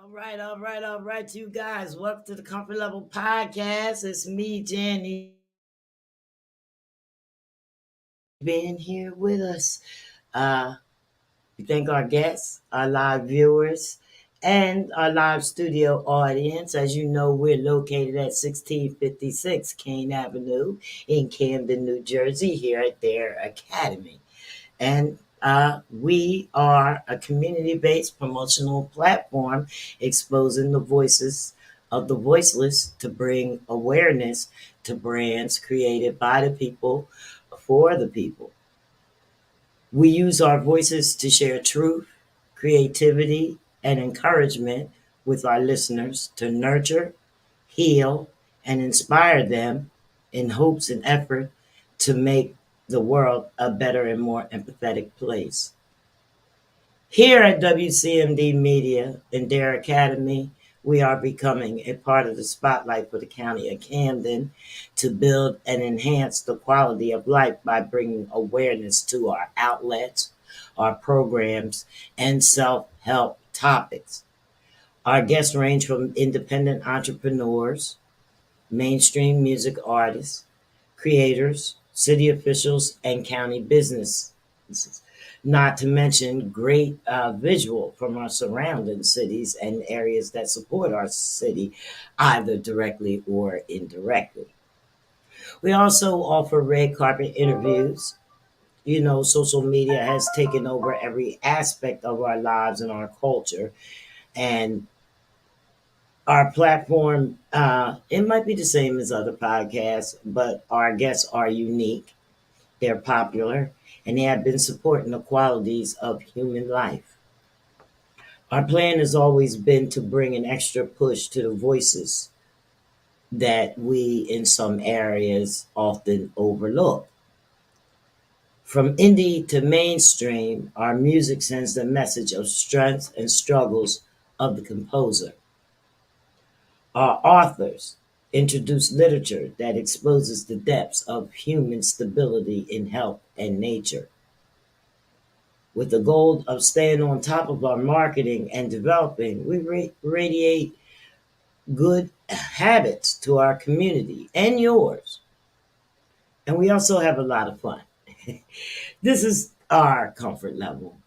All right, you guys. Welcome to the Comfort Level Podcast. It's me, Jenny, being here with us. Uh, we thank our guests, our live viewers, and our live studio audience. As you know, we're located at 1656 Kane Avenue in Camden, New Jersey, here at their academy. And we are a community based promotional platform exposing the voices of the voiceless to bring awareness to brands created by the people for the people. We use our voices to share truth, creativity, and encouragement with our listeners to nurture, heal, and inspire them in hopes and effort to make the world a better and more empathetic place. Here at WCMD Media and Dare Academy, we are becoming a part of the spotlight for the County of Camden to build and enhance the quality of life by bringing awareness to our outlets, our programs, and self help topics. Our guests range from independent entrepreneurs, mainstream music artists, creators, city officials, and county businesses. Not to mention great visual from our surrounding cities and areas that support our city, either directly or indirectly. We also offer red carpet interviews. You know, social media has taken over every aspect of our lives and our culture. And our platform, it might be the same as other podcasts, but our guests are unique, they're popular, and they have been supporting the qualities of human life. Our plan has always been to bring an extra push to the voices that we, in some areas, often overlook. From indie to mainstream, our music sends the message of strength and struggles of the composer. Our authors introduce literature that exposes the depths of human stability in health and nature. With the goal of staying on top of our marketing and developing, we radiate good habits to our community and yours. And we also have a lot of fun. This is our comfort level.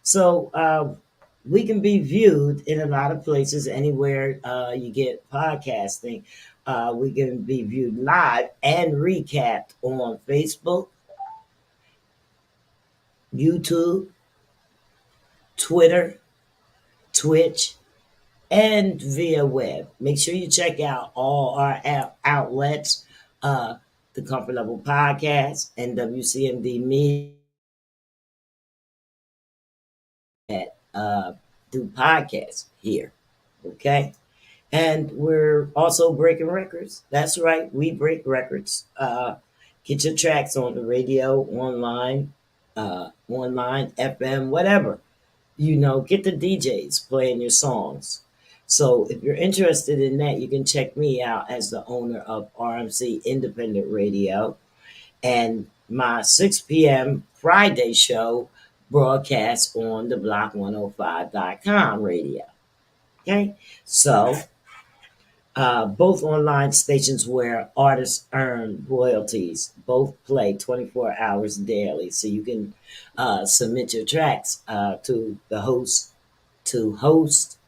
So we can be viewed in a lot of places, anywhere you get podcasting. We can be viewed live and recapped on Facebook, YouTube, Twitter, Twitch, and via web. Make sure you check out all our outlets, the Comfort Level Podcast and WCMD Media that do podcasts here. Okay. And we're also breaking records. That's right. We break records. Get your tracks on the radio, online, FM, whatever. You know, get the DJs playing your songs. So if you're interested in that, you can check me out as the owner of RMC Independent Radio and my 6 p.m. Friday show broadcast on the block105.com radio. Okay, so both online stations where artists earn royalties both play 24 hours daily. So you can submit your tracks to the host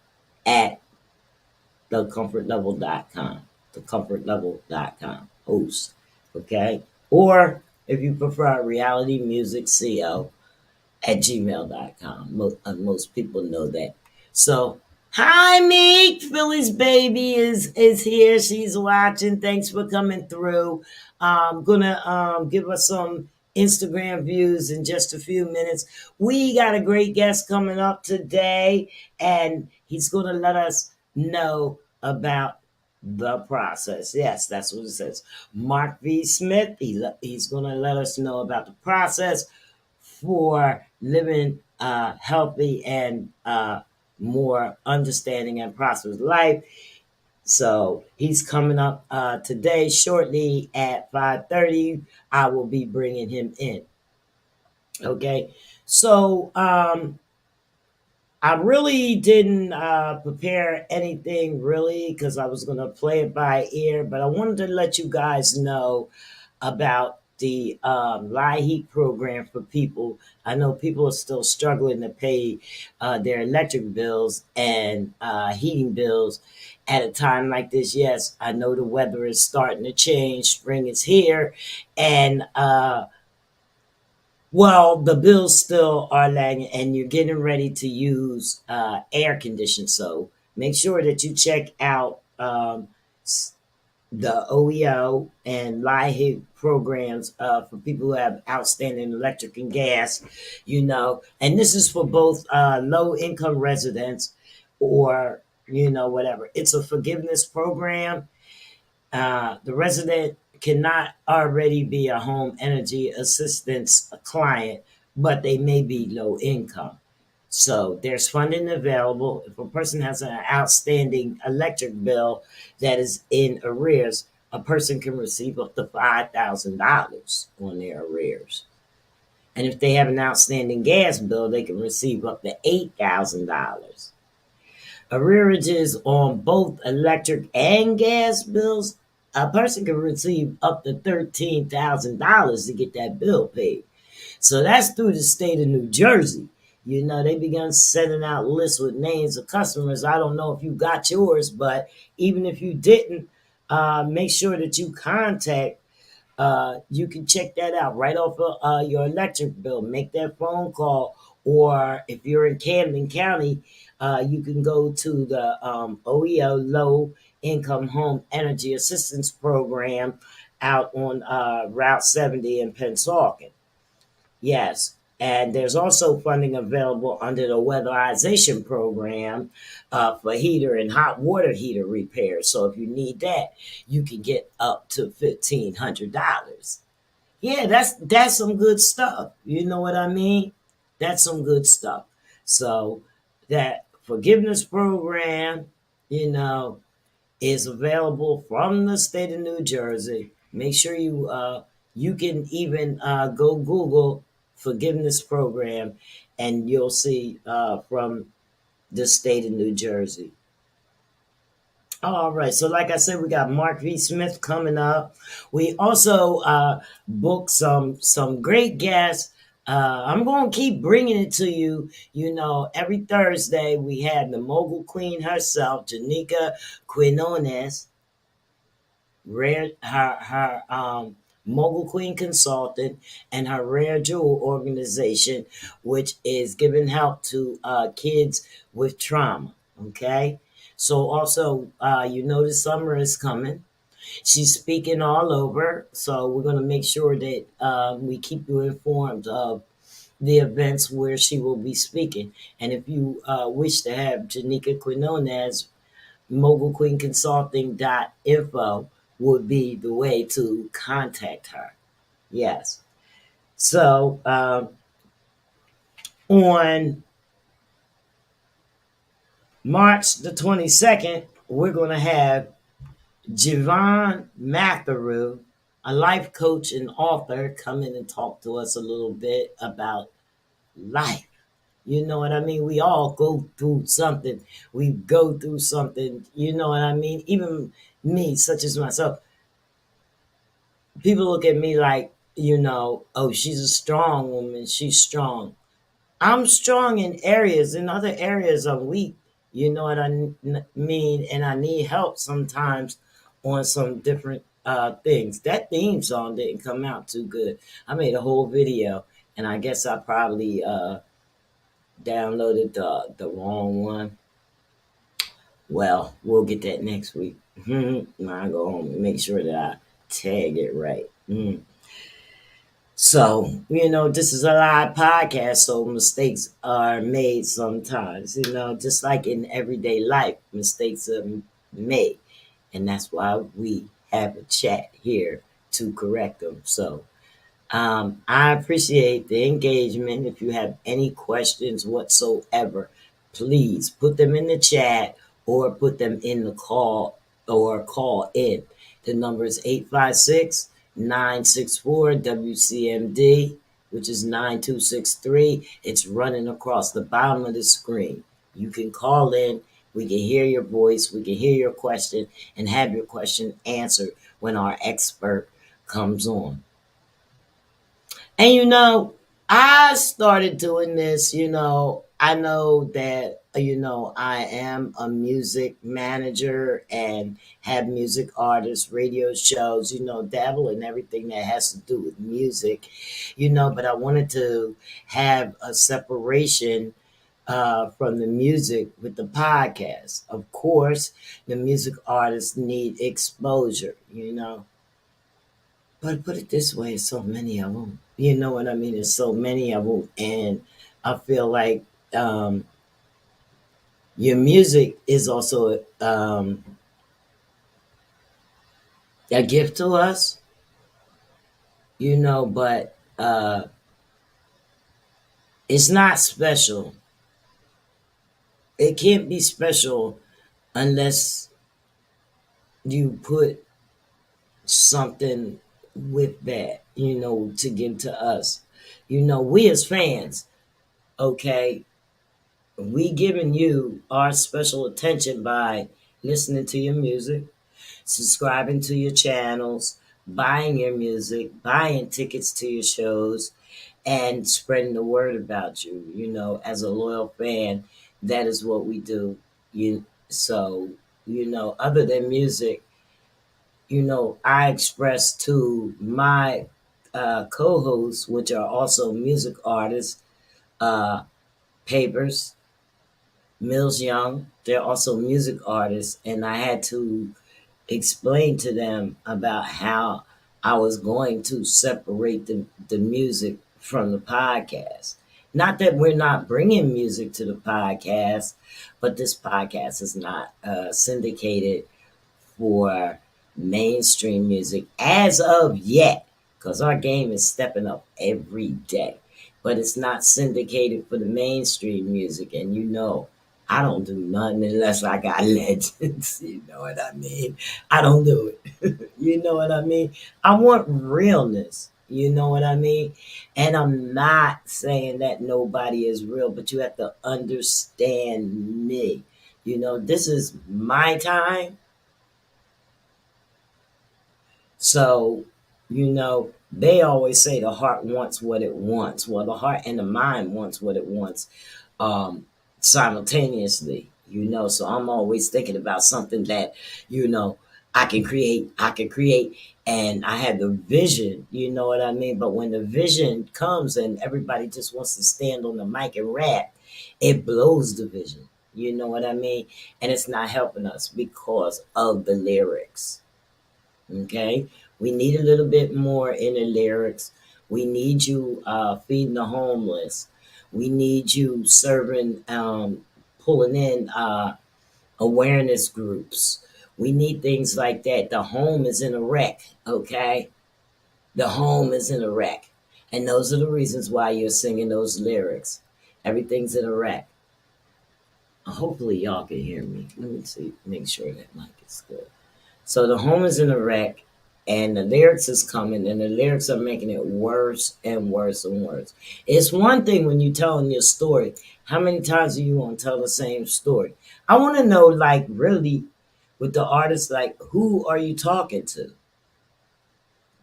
at thecomfortlevel.com. Thecomfortlevel.com. Host. Okay. Or if you prefer reality music co at gmail.com. Most people know that. So, hi, Meek. Philly's baby is here. She's watching. Thanks for coming through. I'm gonna give us some Instagram views in just a few minutes. We got a great guest coming up today, and he's gonna let us know about the process. Yes, that's what it says. Mark V. Smith. He's gonna let us know about the process for living healthy and more understanding and prosperous life. So he's coming up today shortly at 5:30. I will be bringing him in. Okay. So I really didn't prepare anything really because I was going to play it by ear, but I wanted to let you guys know about the lie heat program for people. I know people are still struggling to pay their electric bills and heating bills at a time like this. Yes, I know the weather is starting to change. Spring is here, and well, the bills still are lagging, and you're getting ready to use air condition. So make sure that you check out the OEO and LIHEAP programs for people who have outstanding electric and gas, and this is for both low income residents or, whatever. It's a forgiveness program. The resident cannot already be a home energy assistance client, but they may be low income. So there's funding available. If a person has an outstanding electric bill that is in arrears, a person can receive up to $5,000 on their arrears. And if they have an outstanding gas bill, they can receive up to $8,000. Arrearages on both electric and gas bills, a person can receive up to $13,000 to get that bill paid. So that's through the state of New Jersey. They began sending out lists with names of customers. I don't know if you got yours, but even if you didn't, make sure that you contact. You can check that out right off of your electric bill. Make that phone call, or if you're in Camden County, you can go to the OEO Low Income Home Energy Assistance Program out on Route 70 in Pennsauken. Yes. And there's also funding available under the weatherization program for heater and hot water heater repairs. So if you need that, you can get up to $1,500. Yeah, that's some good stuff. You know what I mean? That's some good stuff. So that forgiveness program, you know, is available from the state of New Jersey. Make sure you can even go Google forgiveness program, and you'll see from the state of New Jersey. All right, so like I said, we got Mark V. Smith coming up. We also booked some great guests. I'm going to keep bringing it to you. Every Thursday we had the mogul queen herself, Janika Quinones, her mogul queen consultant, and her rare jewel organization, which is giving help to kids with trauma. Okay, so also the summer is coming. She's speaking all over, so we're going to make sure that we keep you informed of the events where she will be speaking. And if you wish to have Janika Quinones, mogulqueenconsulting.info would be the way to contact her. Yes. So on March the 22nd, we're going to have Javon Matheru, a life coach and author, come in and talk to us a little bit about life. You know what I mean? We all go through something. We go through something. You know what I mean? Even me, such as myself, people look at me like, oh, she's a strong woman. She's strong. I'm strong in areas. In other areas, I'm weak. You know what mean? And I need help sometimes on some different things. That theme song didn't come out too good. I made a whole video, and I guess I probably downloaded the wrong one. Well, we'll get that next week. I go home and make sure that I tag it right. So, this is a live podcast, so mistakes are made sometimes, just like in everyday life, mistakes are made. And that's why we have a chat here to correct them. So, I appreciate the engagement. If you have any questions whatsoever, please put them in the chat or put them in the call or call in. The number is 856-964-WCMD, which is 9263. It's running across the bottom of the screen. You can call in. We can hear your voice. We can hear your question and have your question answered when our expert comes on. And I started doing this, I know that, I am a music manager and have music artists, radio shows, dabble in everything that has to do with music, but I wanted to have a separation from the music with the podcast. Of course, the music artists need exposure. But put it this way, there's so many of them. You know what I mean? There's so many of them, and I feel like your music is also a gift to us. But it's not special. It can't be special unless you put something with that, to give to us. We as fans, okay, we giving you our special attention by listening to your music, subscribing to your channels, buying your music, buying tickets to your shows, and spreading the word about you. As a loyal fan, that is what we do. So, other than music, I express to my co-hosts, which are also music artists, uh, Papers, Mills Young. They're also music artists, and I had to explain to them about how I was going to separate the music from the podcast. Not that we're not bringing music to the podcast, but this podcast is not syndicated for mainstream music as of yet, because our game is stepping up every day. But it's not syndicated for the mainstream music, and I don't do nothing unless I got legends. You know what I mean? I don't do it. You know what I mean? I want realness. You know what I mean? And I'm not saying that nobody is real, but you have to understand me. This is my time. So, they always say the heart wants what it wants. Well, the heart and the mind wants what it wants simultaneously, So I'm always thinking about something that, I can create, and I have the vision, you know what I mean? But when the vision comes and everybody just wants to stand on the mic and rap, it blows the vision, you know what I mean? And it's not helping us because of the lyrics. Okay, we need a little bit more in the lyrics. We need you feeding the homeless. We need you serving, pulling in awareness groups. We need things like that. The home is in a wreck. Okay, the home is in a wreck, and those are the reasons why you're singing those lyrics. Everything's in a wreck. Hopefully, y'all can hear me. Let me see, make sure that mic is good. So the home is in a wreck, and the lyrics is coming, and the lyrics are making it worse and worse and worse. It's one thing when you're telling your story. How many times are you going to tell the same story? I want to know, like, really, with the artist, like, who are you talking to?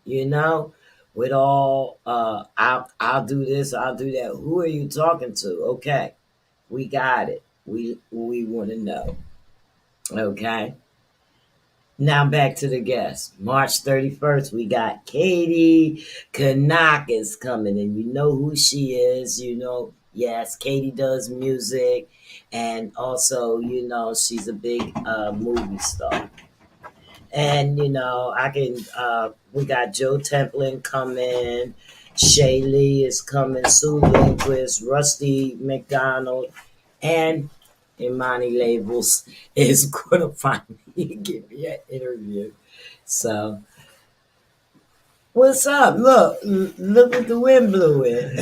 You know, with all, I'll do this, I'll do that. Who are you talking to? Okay, we got it. We want to know. Okay. Now back to the guest. March 31st, we got Katie Kanakis coming, and you know who she is. Yes, Katie does music, and also, she's a big movie star. And, we got Joe Templin coming, Shay Lee is coming, Sue Lindquist, Rusty McDonald, and Imani Labels is going to finally give me an interview. So, what's up? Look what the wind blew in.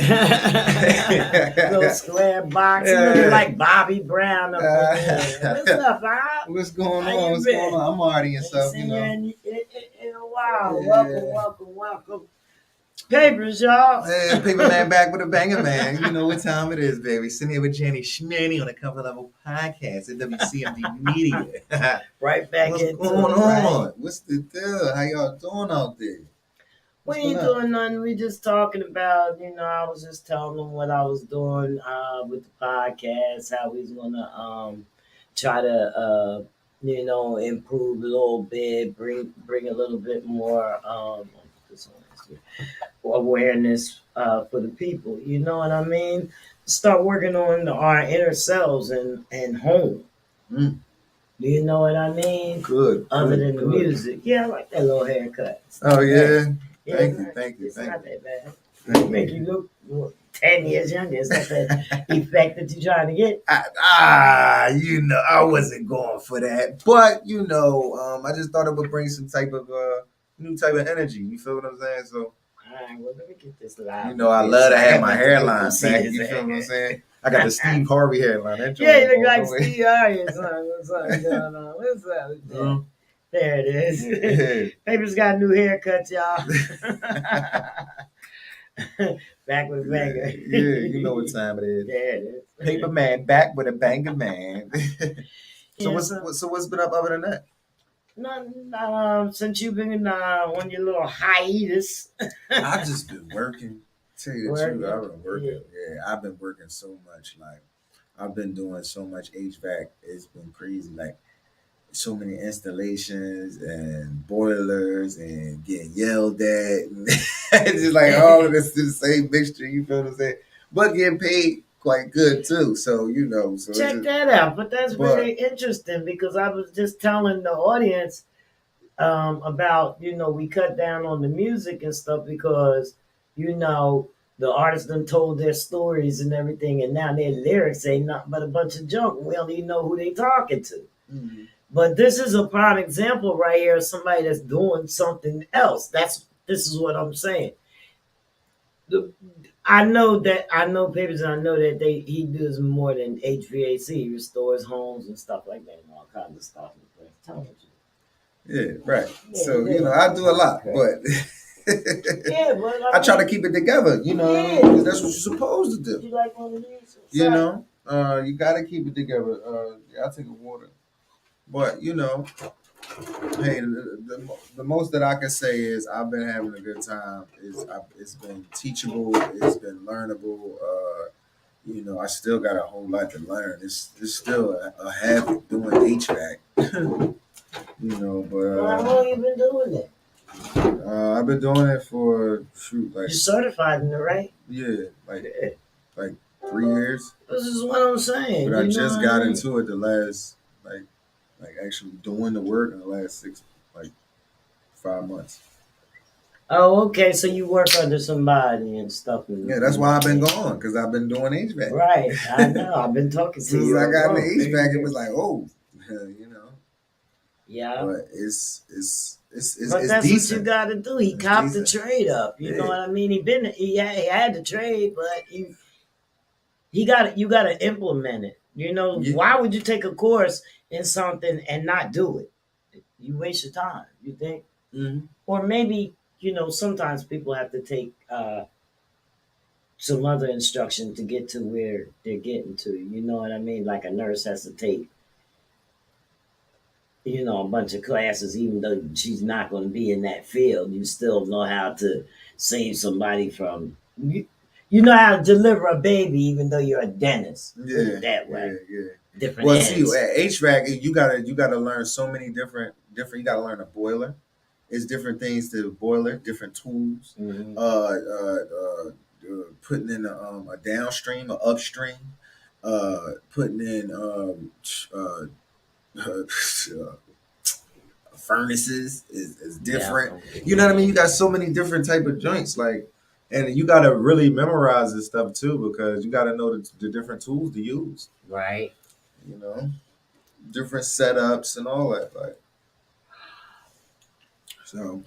Little square box, looking like Bobby Brown up there. What's up, Bob? What's going on? What's going on? I'm already and stuff, in a while. Yeah. Welcome. Papers, y'all. Hey, Paper Man back with a banger, man. You know what time it is, baby. Sitting here with Jenny Schmanny on the Cover Level Podcast at WCMD Media. Right back What's into going it, right? on? What's the deal? How y'all doing out there? We What's been ain't up? doing nothing. We just talking about, I was just telling them what I was doing with the podcast, how we was gonna try to improve a little bit, bring a little bit more this one is here, awareness for the people. You know what I mean? Start working on our inner selves and home. Mm, Do you know what I mean? good, Other good, than the good. music. Yeah, I like that little haircut. It's Oh not bad. yeah. Yeah, Thank you, thank you, it's thank not you. that bad. Thank It make you. you look 10 years younger. Is that the effect that you're trying to get? I wasn't going for that, but I just thought it would bring some type of new type of energy. You feel what I'm saying? So All right, well, let me get this live I up here love so to I have can my let the people hairline see back. this You feel what I'm haircut. saying? I got the Steve Harvey hairline. That joint Yeah, ain't you look going like nowhere. Steve Harvey, son. What's going on? What's up with that? Mm. There it is. Yeah. Paper's got a new haircut, y'all. Back with a Yeah, banger. yeah, you know what time it is. There it is. Paper Man back with a banger, man. so Yeah, what's so what's been up other than that? none, since you've been on your little hiatus. I've just been working. Tell you the truth, Working. I've been Yeah. working. Yeah, I've been working so much. Like I've been doing so much HVAC. It's been crazy. Like so many installations and boilers and getting yelled at. And it's just like all of this is the same mixture. You feel what I'm saying? But getting paid quite good too. So so it's Check just. that out. But that's very But interesting because I was just telling the audience about, we cut down on the music and stuff because, the artists done told their stories and everything, and now their lyrics ain't nothing but a bunch of junk. We don't even know who they talking to. mhm. But this is a prime example right here of somebody that's doing something else. This is what I'm saying. The- I know papers and I know that he does more than HVAC. He restores homes and stuff like that and all kinds of stuff. Tell me. Yeah, right. Yeah, So yeah. I do a lot, Okay. but Yeah, but I I try to mean, keep it together. yeah. Because that's what you're supposed to do. You like one of these? You know, you got to keep it together. Yeah, I take a water, but hey, the most that I can say is I've been having a good time. It's been teachable. It's been learnable. I still got a whole lot to learn. It's still a habit doing HVAC. Well, how But long you been doing it? I've been doing it for like You certified in it, right? yeah, Yeah. like 3 years. This is what I'm saying. But I You know just what I got mean? into it the last like actually doing the work in the last 5 months. Oh, okay. So you work under somebody and stuff. Yeah, that's why I've been going because I've been doing HVAC. Right. I know. I've been talking As to soon as you I on the got into phone. HVAC, it was like, oh, you know. Yeah. But it's But that's what you decent. got to do. He It's copped the decent. trade up. You know Yeah. what I mean? He had the trade, but he got you got to implement it. Yeah. Why would you take a course in something and not do it? You waste your time. You think, Mm-hmm. or maybe sometimes people have to take some other instruction to get to where they're getting to. You know what I mean? Like a nurse has to take a bunch of classes, even though she's not going to be in that field. You still know how to save somebody from. You know how to deliver a baby, even though you're a dentist. Put Yeah. it that Yeah. way. Yeah. Different Well, see, ends. at HVAC, you gotta learn so many different. You gotta learn a boiler. It's different things to the boiler, different tools. Mm-hmm. Putting in a downstream, a upstream. Putting in furnaces is Yeah. different. You know what I mean? You got so many different type of joints, like, and you gotta really memorize this stuff too because you gotta know the different tools to use. Right. You know, different setups and all that. Like, so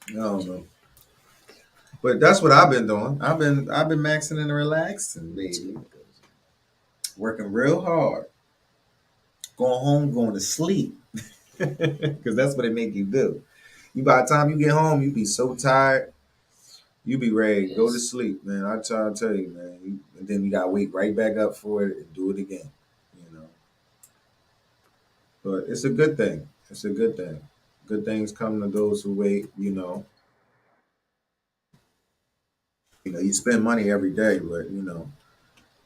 I don't know, but that's what I've been doing. I've been maxing and relaxing, baby, working real hard, going home, going to sleep, because that's what it make you do. You by the time you get home, you be so tired. You be ready, go to Yes. sleep, man. I try to tell you, man. And then you got to wake right back up for it and do it again. You know, but it's a good thing. It's a good thing. Good things come to those who wait. You spend money every day, but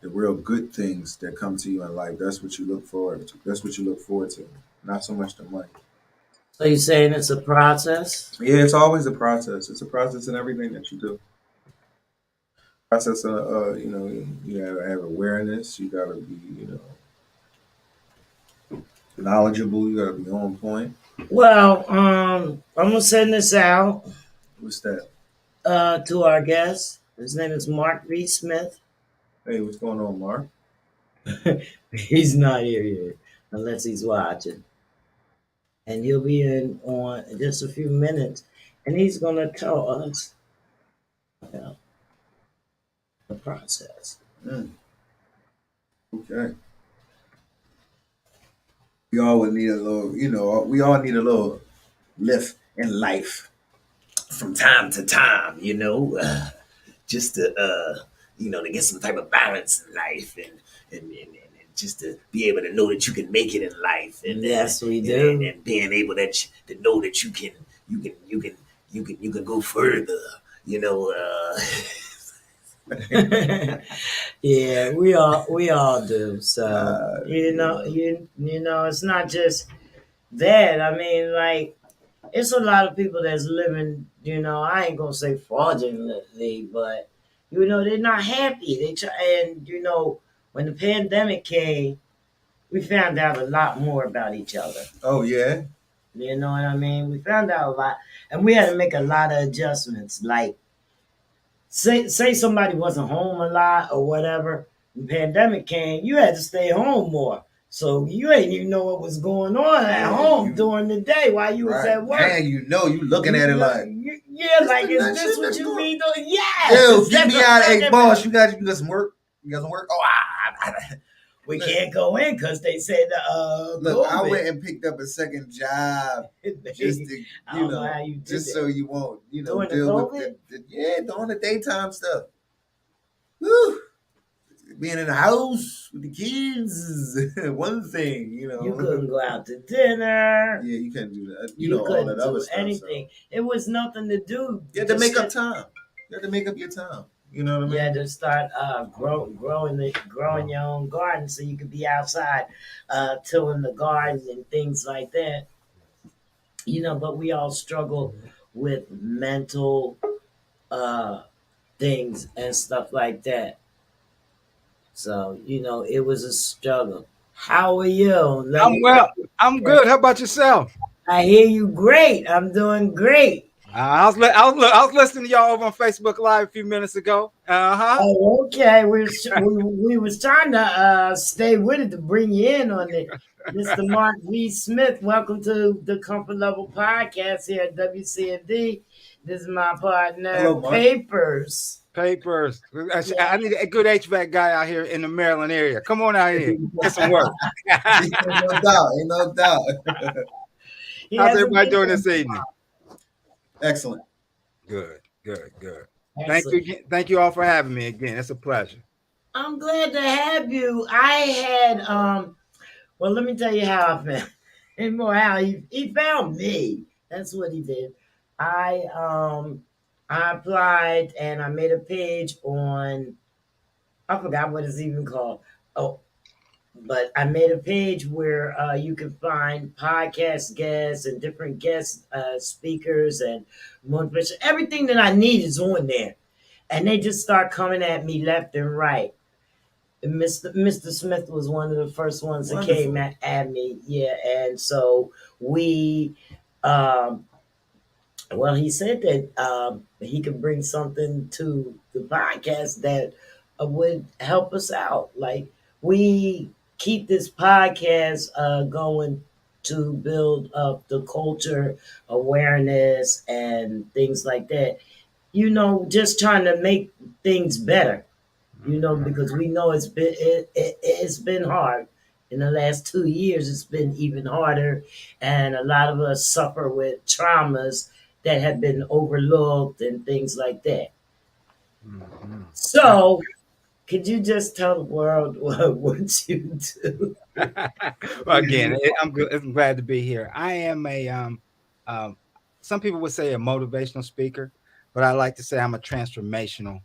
the real good things that come to you in life. That's what you look forward to. That's what you look forward to. Not so much the money. So you're saying it's a process? Yeah, it's always a process. It's a process in everything that you do. Process of, you gotta have awareness. You gotta be, knowledgeable. You gotta be on point. Well, I'm gonna send this out What's that? to our guest. His name is Mark Reed Smith. Hey, what's going on, Mark? He's not here yet, unless he's watching, and he'll be in on just a few minutes, and he's gonna tell us about the process. Mm, okay. We all would need a little, we all need a little lift in life from time to time, just to to get some type of balance in life and just to be able to know that you can make it in life Yes, we and, do. and being able to know that you can go further, you know. Yeah, we all do. So it's not just that. I mean, like it's a lot of people that's living. I ain't gonna say fraudulently, but they're not happy. They try, and when the pandemic came, we found out a lot more about each other. Oh yeah. You know what I mean? We found out a lot, and we had to make a lot of adjustments. Like say somebody wasn't home a lot or whatever, the pandemic came, you had to stay home more. So you ain't even know what was going on at Yeah, home during the day while you was right at now work. you looking You at it know, like yeah, this like the is nut this shit what that's you going. be doing? Yes, Yo, is get that me the out. Hey, fucking boss, you got some work? You got some work? Oh, we can't go in because they said look, I COVID. went and picked up a second job just to, I don't know how you did just so that you won't, during the deal with COVID. doing the daytime stuff. Woo! Being in the house with the kids is one thing, You couldn't go out to dinner. Yeah, you couldn't do that. You All that couldn't other do stuff. So anything. It was nothing to do. you had to Just make up sit. time. You had to make up your time. You know what I You had mean? to start growing your own garden so you could be outside tilling the garden and things like that. But we all struggle with mental uh, things and stuff like that. So it was a struggle. How are you? Let I'm me. well. I'm good. How about yourself? I hear you. Great. I'm doing great. I was listening to y'all over on Facebook Live a few minutes ago. Uh-huh. Oh, okay. We was trying to stay with it to bring you in on it. Mr. Mark V. Smith, welcome to the Comfort Level Podcast here at WCND. This is my partner, Hello, Mark. Papers. Papers. Yeah. I need a good HVAC guy out here in the Maryland area. Come on out here. Get some work. Ain't no doubt. Ain't no doubt. He How's has a everybody big doing one. this evening? Excellent. Good, good, good. Thank you Excellent. again. Thank you all for having me again. It's a pleasure. I'm glad to have you. I had well, let me tell you how I found and more how he found me. That's what he did. I applied and I made a page on I forgot what it's even called. Oh, but I made a page where you can find podcast guests and different guest speakers and motivation. Everything that I need is on there, and they just start coming at me left and right. Mr. Smith was one of the first ones that came Wonderful. at me. Yeah, and so we, um, well, he said that he could bring something to the podcast that would help us out. Like we keep this podcast going to build up the culture awareness and things like that. Just trying to make things better, because we know it's been hard. In the last 2 years, it's been even harder, and a lot of us suffer with traumas that have been overlooked and things like that. Mhm. So, could you just tell the world what you do? Well, again, I'm good. I'm glad to be here. I am a um, some people would say a motivational speaker, but I like to say I'm a transformational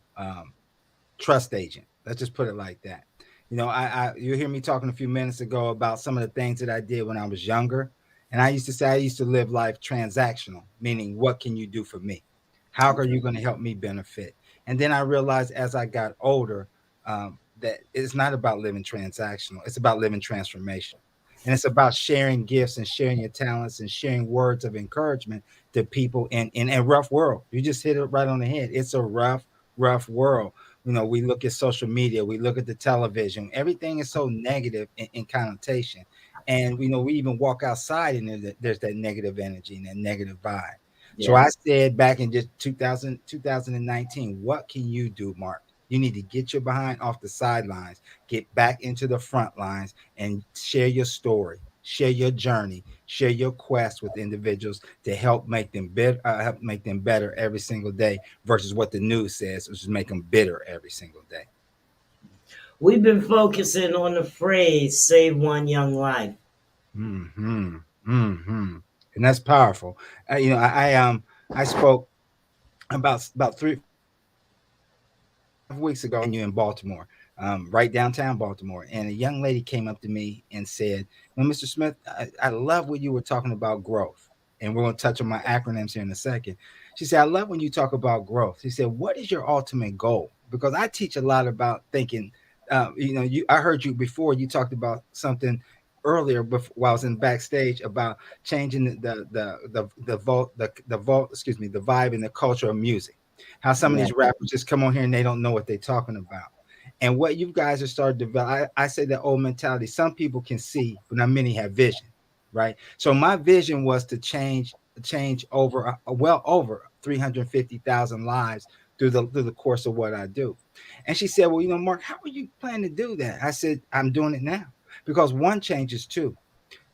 trust agent. Let's just put it like that. You know, you hear me talking a few minutes ago about some of the things that I did when I was younger, and I used to say I used to live life transactional, meaning what can you do for me? How are you going to help me benefit? And then I realized as I got older that it's not about living transactional; it's about living transformational. And it's about sharing gifts and sharing your talents and sharing words of encouragement to people in a rough world. You just hit it right on the head. It's a rough world. You know, we look at social media, we look at the television, everything is so negative in connotation. And we know we even walk outside and there's that negative energy and that negative vibe. So I Yes. said back in just 2019, what can you do, Mark? You need to get your behind off the sidelines, get back into the front lines, and share your story, share your journey, share your quest with individuals to help make them better every single day versus what the news says, which is make them bitter every single day. We've been focusing on the phrase "save one young life." Hmm. Hmm. And that's powerful. You know, I spoke about 3 5 weeks ago venue in Baltimore, right downtown Baltimore, and a young lady came up to me and said, "Well, Mr. Smith, I love when you were talking about growth, and we're going to touch on my acronyms here in a second." She said, "I love when you talk about growth." She said, "What is your ultimate goal?" Because I teach a lot about thinking. You know, I heard you before. You talked about something earlier before, while I was in backstage about changing excuse me, the vibe and the culture of music, how some of Yeah. these rappers just come on here and they don't know what they're talking about. And what you guys are starting to develop, I say that old mentality. Some people can see, but not many have vision, right? So my vision was to change over well over 350,000 lives through the course of what I do. And she said, "Well, you know, Mark, how are you planning to do that?" I said, "I'm doing it now because one changes two.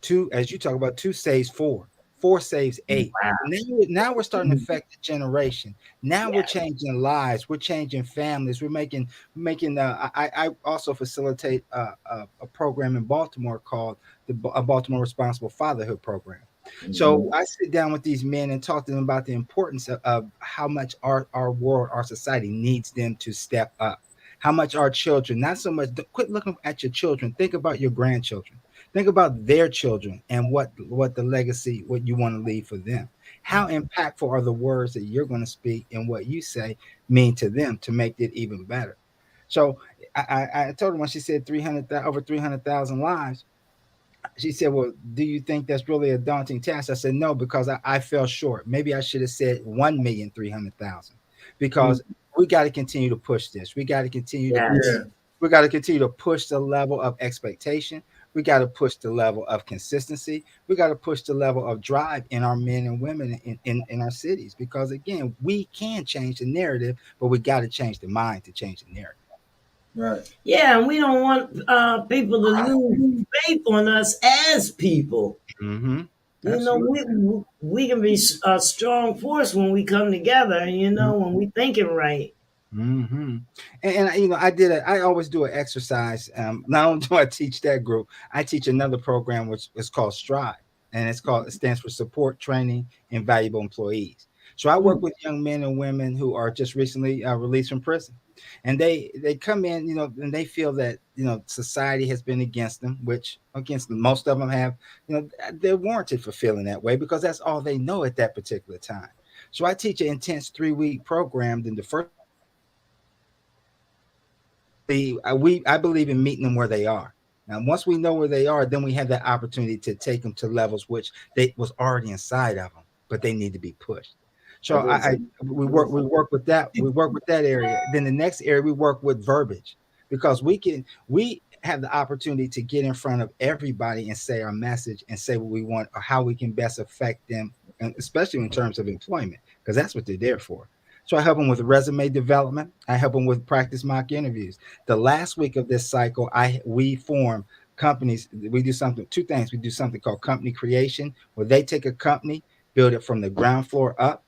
Two, as you talk about, two saves four. Four saves eight. Wow. Now we're starting to affect the generation. Now we're Yeah. changing lives. We're changing families. We're making. I also facilitate a program in Baltimore called a Baltimore Responsible Fatherhood Program. So Mhm. I sit down with these men and talk to them about the importance of how much our world, our society needs them to step up. How much our children, not so much, quit looking at your children. Think about your grandchildren. Think about their children and what the legacy, what you want to leave for them. How impactful are the words that you're going to speak and what you say mean to them to make it even better? So I told her when she said 300 over 300,000 lives, she said, "Well, do you think that's really a daunting task?" I said, "No, because I fell short. Maybe I should have said 1,300,000 because we got to continue to push this. Yes. Yeah, We got to continue to push the level of expectation. We got to push the level of consistency. We got to push the level of drive in our men and women in our cities because, again, we can change the narrative, but we got to change the mind to change the narrative." right. Yeah, and we don't want people to lose faith on us as people. Mm-hmm. You know, Absolutely. we can be a strong force when we come together. You know, when we thinking right. Mm-hmm. And you know, I always do an exercise. Not only do I teach that group, I teach another program which is called Strive, and it stands for Support Training and Valuable Employees. So I work Mm. with young men and women who are just recently released from prison, and they come in, you know, and they feel that, you know, society has been against them, which against most of them have, you know, they're warranted for feeling that way because that's all they know at that particular time. So I teach an intense 3 week program. Then the first I believe in meeting them where they are. Now, once we know where they are, then we have that opportunity to take them to levels which they was already inside of them, but they need to be pushed. So That is I it. we work with that area. Then the next area we work with verbiage because we have the opportunity to get in front of everybody and say our message and say what we want or how we can best affect them, and especially in terms of employment, because that's what they're there for. So I help them with resume development. I help them with practice mock interviews. The last week of this cycle, we form companies. We do something, two things. We do something called company creation, where they take a company, build it from the ground floor up,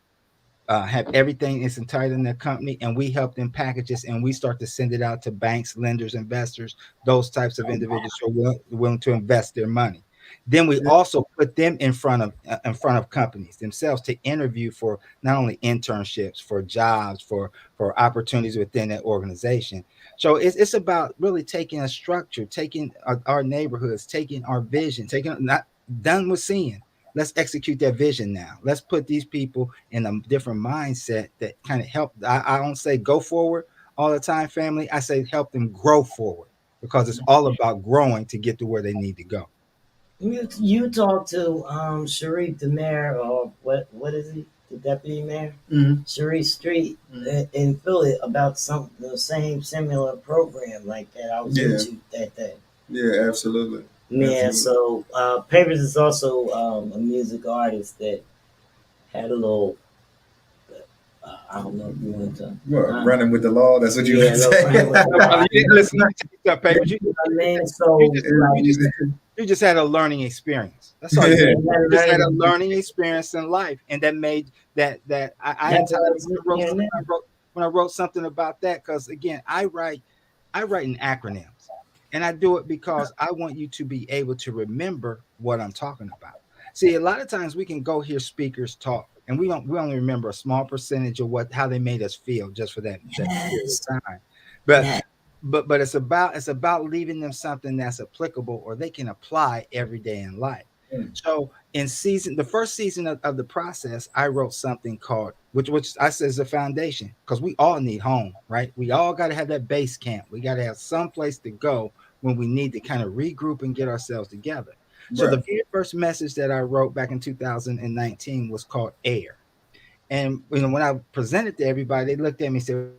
have everything is entitled in their company, and we help them package this, and we start to send it out to banks, lenders, investors, those types of individuals who are willing to invest their money. Then we Yeah. also put them in front of companies themselves to interview for not only internships, for jobs, for opportunities within that organization. So it's about really taking a structure, taking our neighborhoods, taking our vision, taking not done with seeing. Let's execute that vision now. Let's put these people in a different mindset that kind of help. I don't say go forward all the time, family. I say help them grow forward because it's all about growing to get to where they need to go. You talked to Sharif, the mayor, or what is he, the deputy mayor, Mm-hmm. Sharif Street Mm-hmm. in Philly about some the same similar program like that. I was Yeah. with you that day. Yeah, absolutely. Yeah, Absolutely. so Papers is also a music artist that had a little. I don't know if you want to. What, running with the law? That's what you Yeah, would a little say. running with the No, brother, law. you didn't listen. Let me tell you something, You Papers. know what I mean? You So just like, you just had a learning experience. That's all you yeah, did. Yeah. you gotta You just had a learn. learning experience in life, and that made that I That's what I entitled was when I wrote hearing something. now. When I wrote something about that because again, I write in acronyms, and I do it because I want you to be able to remember what I'm talking about. See, a lot of times we can go hear speakers talk, and we only remember a small percentage of what how they made us feel just for that period Yes, of time. But yes. but it's about leaving them something that's applicable or they can apply every day in life. Mm. So in the first season of the process, I wrote something called which I said is a foundation because we all need home, right? We all got to have that base camp. We got to have some place to go when we need to kind of regroup and get ourselves together. So Right. the very first message that I wrote back in 2019 was called Air. And when I presented to everybody, they looked at me and said,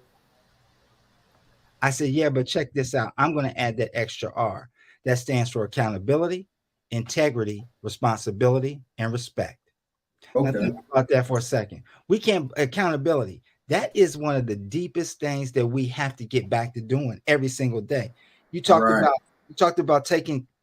I said, yeah, but check this out. I'm going to add that extra R. That stands for accountability, integrity, responsibility, and respect. Now Okay. think about that for a second. We can't accountability. That is one of the deepest things that we have to get back to doing every single day. You talked Right. about you talked about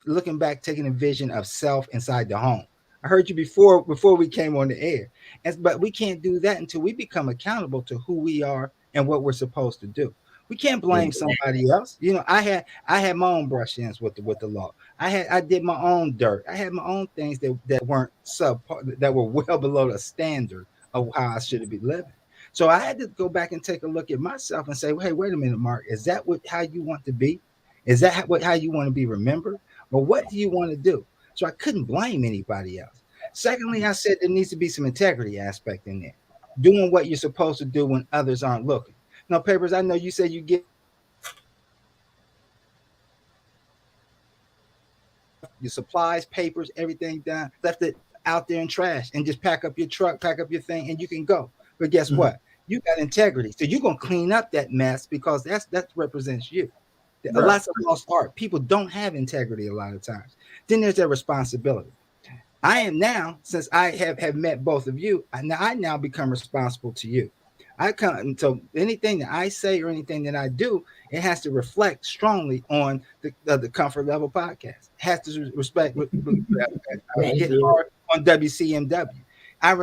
looking back, taking a vision of self inside the home. I heard you before we came on the air. But we can't do that until we become accountable to who we are and what we're supposed to do. We can't blame somebody else. I had my own brush-ins with the law. I did my own dirt. I had my own things that weren't sub that were well below the standard of how I should be living. So I had to go back and take a look at myself and say, well, hey, wait a minute, Mark, is that how you want to be? Is that how you want to be remembered? Or what do you want to do? So I couldn't blame anybody else. Secondly, I said there needs to be some integrity aspect in there. Doing what you're supposed to do when others aren't looking. Now, Papers, I know you said you get your supplies, papers, everything done, left it out there in trash, and just pack up your truck, pack up your thing, and you can go. But guess Mhm. what? You got integrity, so you're gonna clean up that mess because that represents you. A Right. lots of lost art. People don't have integrity a lot of times. Then there's their responsibility. I am now, since I have met both of you, I now become responsible to you. I come so anything that I say or anything that I do, it has to reflect strongly on the Comfort Level podcast. It has to Thank hit you. hard on WCMW. I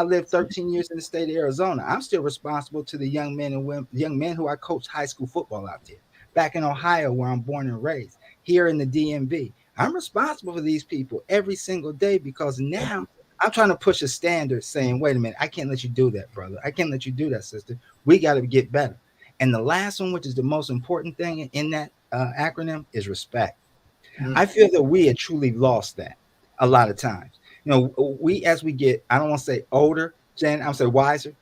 lived 13 years in the state of Arizona. I'm still responsible to the young men who I coach high school football out there. Back in Ohio, where I'm born and raised, here in the DMV, I'm responsible for these people every single day because now I'm trying to push a standard saying, wait a minute, I can't let you do that, brother. I can't let you do that, sister. We got to get better. And the last one, which is the most important thing in that acronym, is respect. Mhm. I feel that we had truly lost that a lot of times. We as we get, I don't want to say older, Jen, I'm say wiser.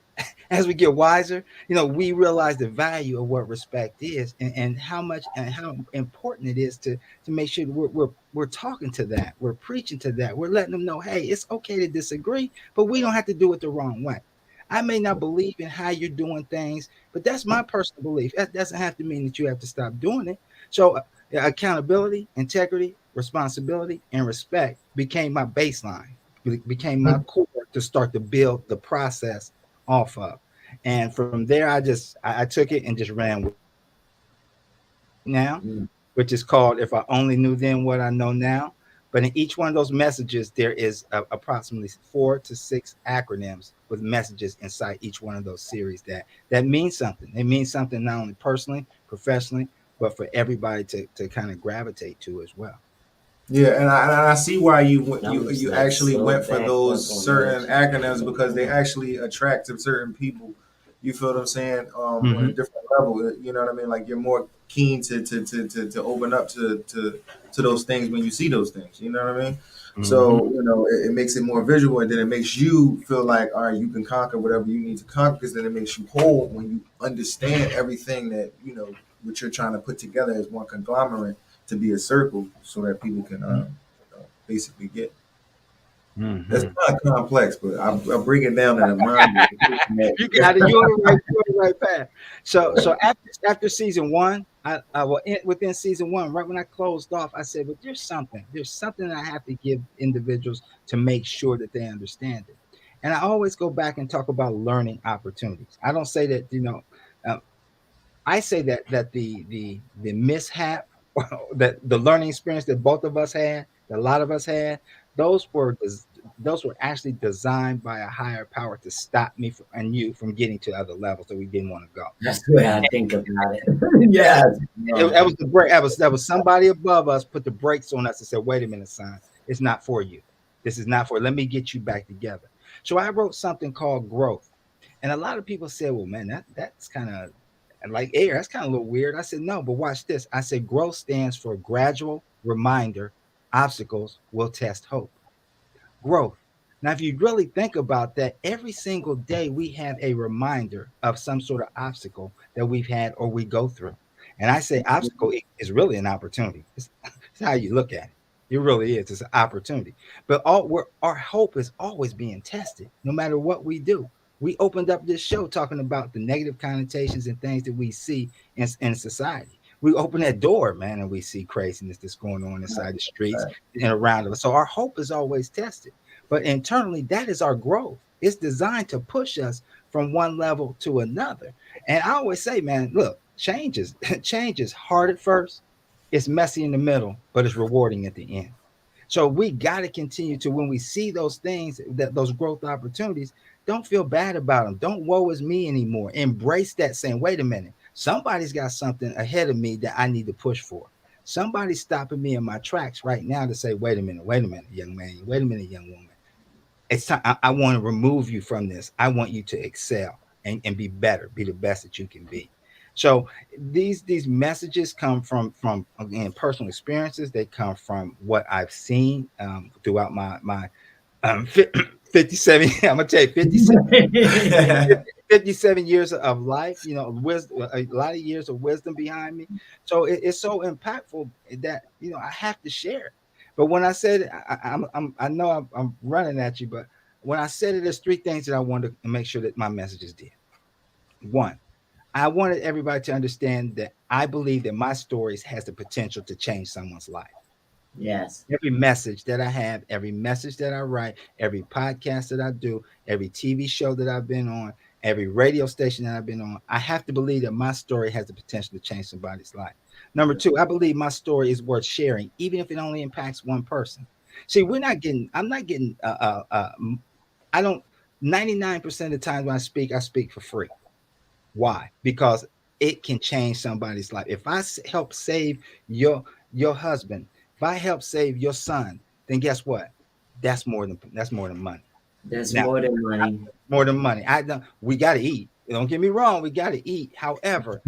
As we get wiser, we realize the value of what respect is and how much and how important it is to make sure that we're talking to that, we're preaching to that, we're letting them know, hey, it's okay to disagree, but we don't have to do it the wrong way. I may not believe in how you're doing things, but that's my personal belief. That doesn't have to mean that you have to stop doing it. So accountability, integrity, responsibility, and respect became my baseline, became my core to start to build the process off of. And from there, I took it and just ran with now, Mm. which is called "If I Only Knew Then What I Know Now." But in each one of those messages, there is approximately 4 to 6 acronyms with messages inside each one of those series that means something. It means something not only personally, professionally, but for everybody to kind of gravitate to as well. Yeah, and I see why Numbers you like actually slow went for back, those work on certain nudging. acronyms because they actually attract to certain people. You feel what I'm saying? On a Hmm. different level, you know what I mean? Like you're more keen to open up to those things when you see those things. You know what I mean? Hmm. So it makes it more visual, and then it makes you feel like, all right, you can conquer whatever you need to conquer, because then it makes you whole when you understand everything that what you're trying to put together as one conglomerate to be a circle so that people can basically get. It's Hmm. kind of complex, but I break it down in a mind. You got it. You're on the right path. So after season one, within season one, right when I closed off, I said, "But there's something that I have to give individuals to make sure that they understand it." And I always go back and talk about learning opportunities. I don't say that uh, I say that the mishap, that the learning experience that both of us had, that a lot of us had, those were those were actually designed by a higher power to stop me and you from getting to other levels that we didn't want to go. That's the way I think about it. Yes. That was the break. That was somebody above us put the brakes on us and said, "Wait a minute, son, it's not for you. This is not for. Let me get you back together." So I wrote something called growth, and a lot of people said, "Well, man, that's kind of like air. That's kind of a little weird." I said, "No, but watch this." I said, "Growth stands for gradual reminder. Obstacles will test hope." Growth. Now, if you really think about that, every single day we have a reminder of some sort of obstacle that we've had or we go through. And I say obstacle is really an opportunity. It's how you look at it. It really is. It's an opportunity. But our hope is always being tested, no matter what we do. We opened up this show talking about the negative connotations and things that we see in society. We open that door, man, and we see craziness that's going on inside the streets and around us. So our hope is always tested. But internally, that is our growth. It's designed to push us from one level to another. And I always say, man, look, change is hard at first, it's messy in the middle, but it's rewarding at the end. So we got to continue to, when we see those things, that those growth opportunities, don't feel bad about them. Don't woe is me anymore. Embrace that, saying, wait a minute, somebody's got something ahead of me that I need to push for. Somebody's stopping me in my tracks right now to say, wait a minute, young man, wait a minute, young woman. It's time. I want to remove you from this. I want you to excel and be better, be the best that you can be. So these messages come from again personal experiences. They come from what I've seen throughout my 57. I'm gonna tell you 57 57 years of life, wisdom, a lot of years of wisdom behind me. So it's so impactful that I have to share it. But when I said it, I know I'm running at you, but when I said it, there's three things that I wanted to make sure that my messages did. One, I wanted everybody to understand that I believe that my stories has the potential to change someone's life. Yes. Every message that I have, every message that I write, every podcast that I do, every TV show that I've been on, every radio station that I've been on, I have to believe that my story has the potential to change somebody's life. Number two, I believe my story is worth sharing, even if it only impacts one person. See, I'm not getting, I don't, 99% of the times when I speak for free. Why? Because it can change somebody's life. If I help save your husband, if I help save your son, then guess what? That's more than money. That's Now, more than money. more than money. I don't. We got to eat. Don't get me wrong. We got to eat. However,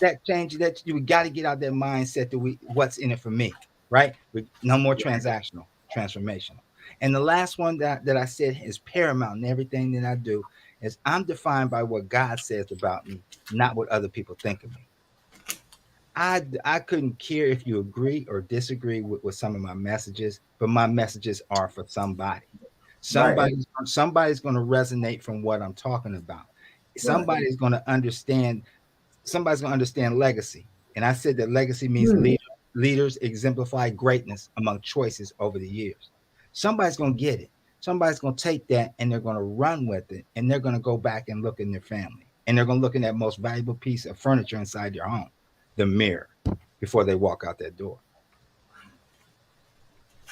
that change that we got to get out that mindset that what's in it for me, right? No more transactional, transformational. And the last one that I said is paramount in everything that I do is I'm defined by what God says about me, not what other people think of me. I couldn't care if you agree or disagree with some of my messages, but my messages are for somebody. Right, Somebody's going to resonate from what I'm talking about. right. Somebody's going to understand somebody's going to understand legacy. And I said that legacy means Hmm. leaders exemplify greatness among choices over the years. Somebody's going to get it. Somebody's going to take that and they're going to run with it. And they're going to go back and look in their family. And they're going to look in that most valuable piece of furniture inside their home, the mirror, before they walk out that door.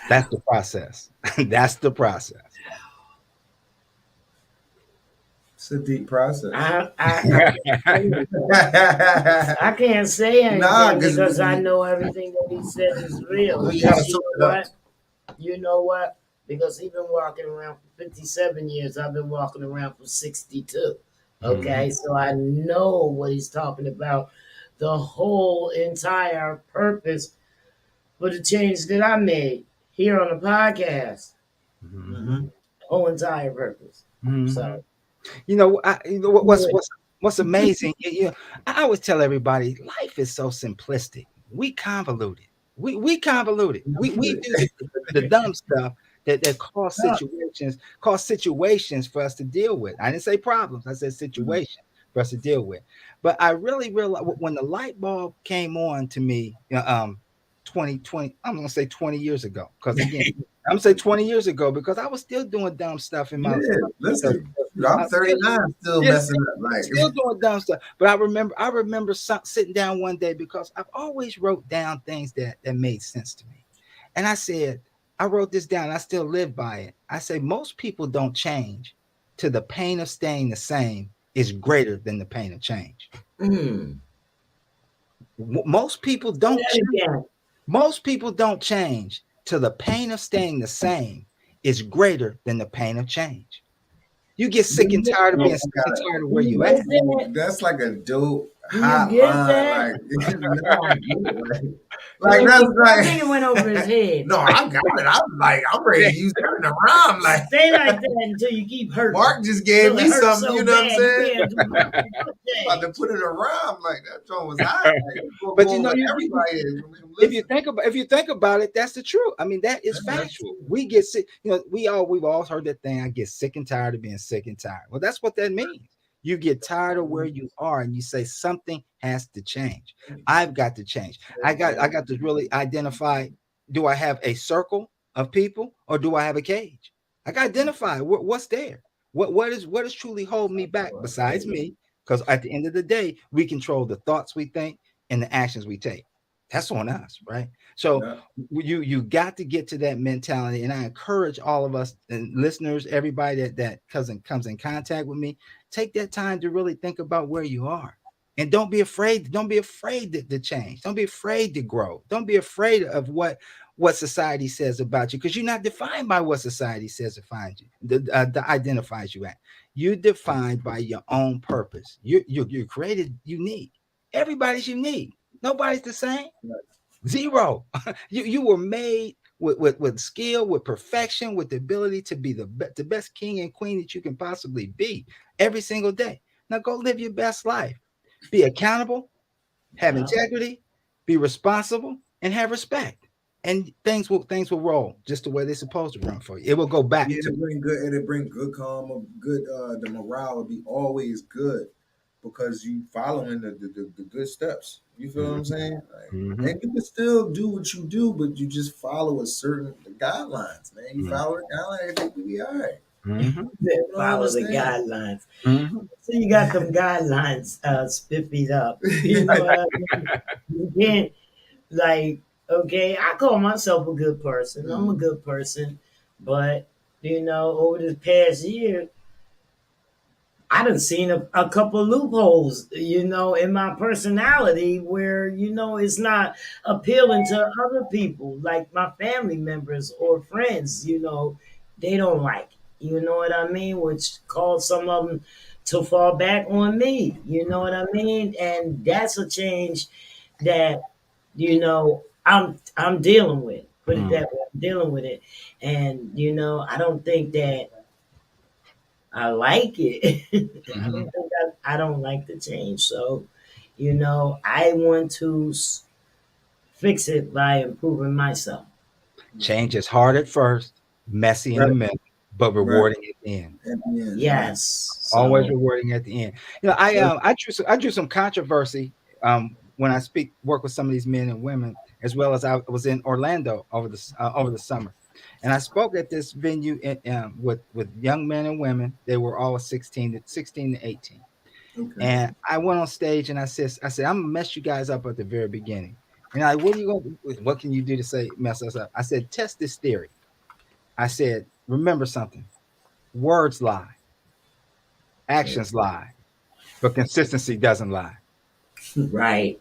That's the process. That's the process. It's a deep process. I can't say Nah, anything because because I know everything that he says is real. you gotta Because you sort know it up. what? You know what? Because he's been walking around for 57 years. I've been walking around for 62. Mhm. Okay, so I know what he's talking about. The whole entire purpose for the change that I made here on the podcast. Mhm. Hmm. Whole entire purpose. Mhm. So, What's amazing? I always tell everybody, life is so simplistic. We convoluted. We convoluted. We do the dumb stuff that cause situations for us to deal with. I didn't say problems. I said situations for us to deal with. But I really realized when the light bulb came on to me, 2020. I'm gonna say 20 years ago, because again, I'm gonna say 20 years ago because I was still doing dumb stuff in my Yeah, so, listen, shoot, I'm still 39, still yes, messing up. Like, still doing dumb stuff. But I remember sitting down one day because I've always wrote down things that made sense to me. And I said, I wrote this down, I still live by it. I say most people don't change to the pain of staying the same is greater than the pain of change. mm, Most people say don't that change. again. Most people don't change till the pain of staying the same is greater than the pain of change. You get sick and You tired of oh, being get sick I and gotta, tired of do where you you that's, at. get that? that's like a dope Do you hot get line. that? Like, no, I get it. Like, Because that's I think it went over his like, head. no, I got it. I'm like, I'm ready to use that in a rhyme. Like, Stay like that until you keep hurting. Mark just gave Till it me hurts something, so you know what I'm bad you saying? can't do nothing but About to change. put in a rhyme. Like, that joint was hot. Like, it's gonna But go over you everybody if you listen. think about it, that's the truth. I mean, that is Yeah, that's factual. true. We get sick. We've all heard that thing. I get sick and tired of being sick and tired. Well, that's what that means. You get tired of where you are, and you say something has to change. I've got to change. I got to really identify. Do I have a circle of people, or do I have a cage? I got to identify what's there. What is truly holding me back besides me? Because at the end of the day, we control the thoughts we think and the actions we take. That's on us, right? So Yeah. you got to get to that mentality, and I encourage all of us and listeners, everybody that comes in contact with me, take that time to really think about where you are, and don't be afraid. Don't be afraid to change. Don't be afraid to grow. Don't be afraid of what society says about you, because you're not defined by what society says defines you, that identifies you at. You're defined by your own purpose. You're created unique. Everybody's unique. Nobody's the same. Zero. You were made with skill, with perfection, with the ability to be the best king and queen that you can possibly be every single day. Now go live your best life. Be accountable, have Yeah. integrity, be responsible, and have respect. And things will roll just the way they're supposed to run for you. It will go back Yeah, to it'll bring good calm, good the morale will be always good because you following the good steps. You feel what I'm Mhm, saying? Like, mhm, and you can still do what you do, but you just follow a certain guidelines, man. You mhm, follow the guidelines, I think we be all right. mhm, Then You don't follow the understand. guidelines. mhm. So you got them guidelines spiffied up. You know what I mean? You can't like, okay, I call myself a good person. I'm a Mhm. good person. But, over this past year, I done seen a couple loopholes, in my personality where, it's not appealing to other people, like my family members or friends, they don't like it. You know what I mean? Which caused some of them to fall back on me. You know what I mean? And that's a change that, I'm dealing with. Put it Mhm. that way. I'm dealing with it. And, I don't think that I like it. Mhm. I don't like the change. So, I want to fix it by improving myself. Change is hard at first, messy in Right, the middle, but right. rewarding at the end. At the end, right. Yes. Always So, rewarding at the end. That's I drew some controversy when I work with some of these men and women, as well as I was in Orlando over the summer, and I spoke at this venue with young men and women. They were all 16 to 18, okay. and I went on stage and I said I'm gonna mess you guys up at the very beginning. And I, what are you going? What can you do to say mess us up? I said, test this theory. I said, remember something: words lie, actions lie, but consistency doesn't lie. Right.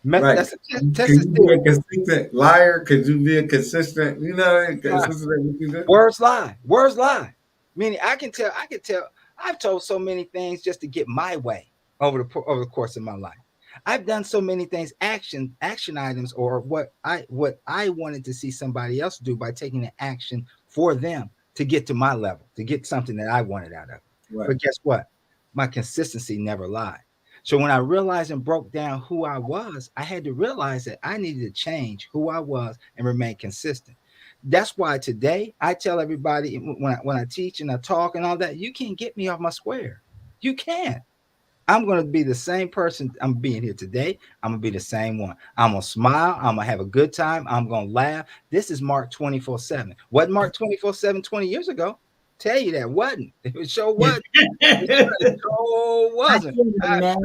Right. That's a Could test this you be theory. a consistent liar? Could you be a consistent, consistent with you do? Words lie. Words lie. Meaning, I can tell. I can tell. I've told so many things just to get my way over the course of my life. I've done so many things, action items, or what I wanted to see somebody else do by taking an action for them to get to my level, to get something that I wanted out of it. Right. But guess what? My consistency never lied. So when I realized and broke down who I was, I had to realize that I needed to change who I was and remain consistent. That's why today I tell everybody when I teach and I talk and all that, you can't get me off my square. You can't. I'm going to be the same person I'm being here today. I'm going to be the same one. I'm going to smile. I'm going to have a good time. I'm going to laugh. This is Mark 24/7. Wasn't Mark 24/7 20 years ago? Tell you that wasn't. It sure wasn't. It sure I wasn't. can imagine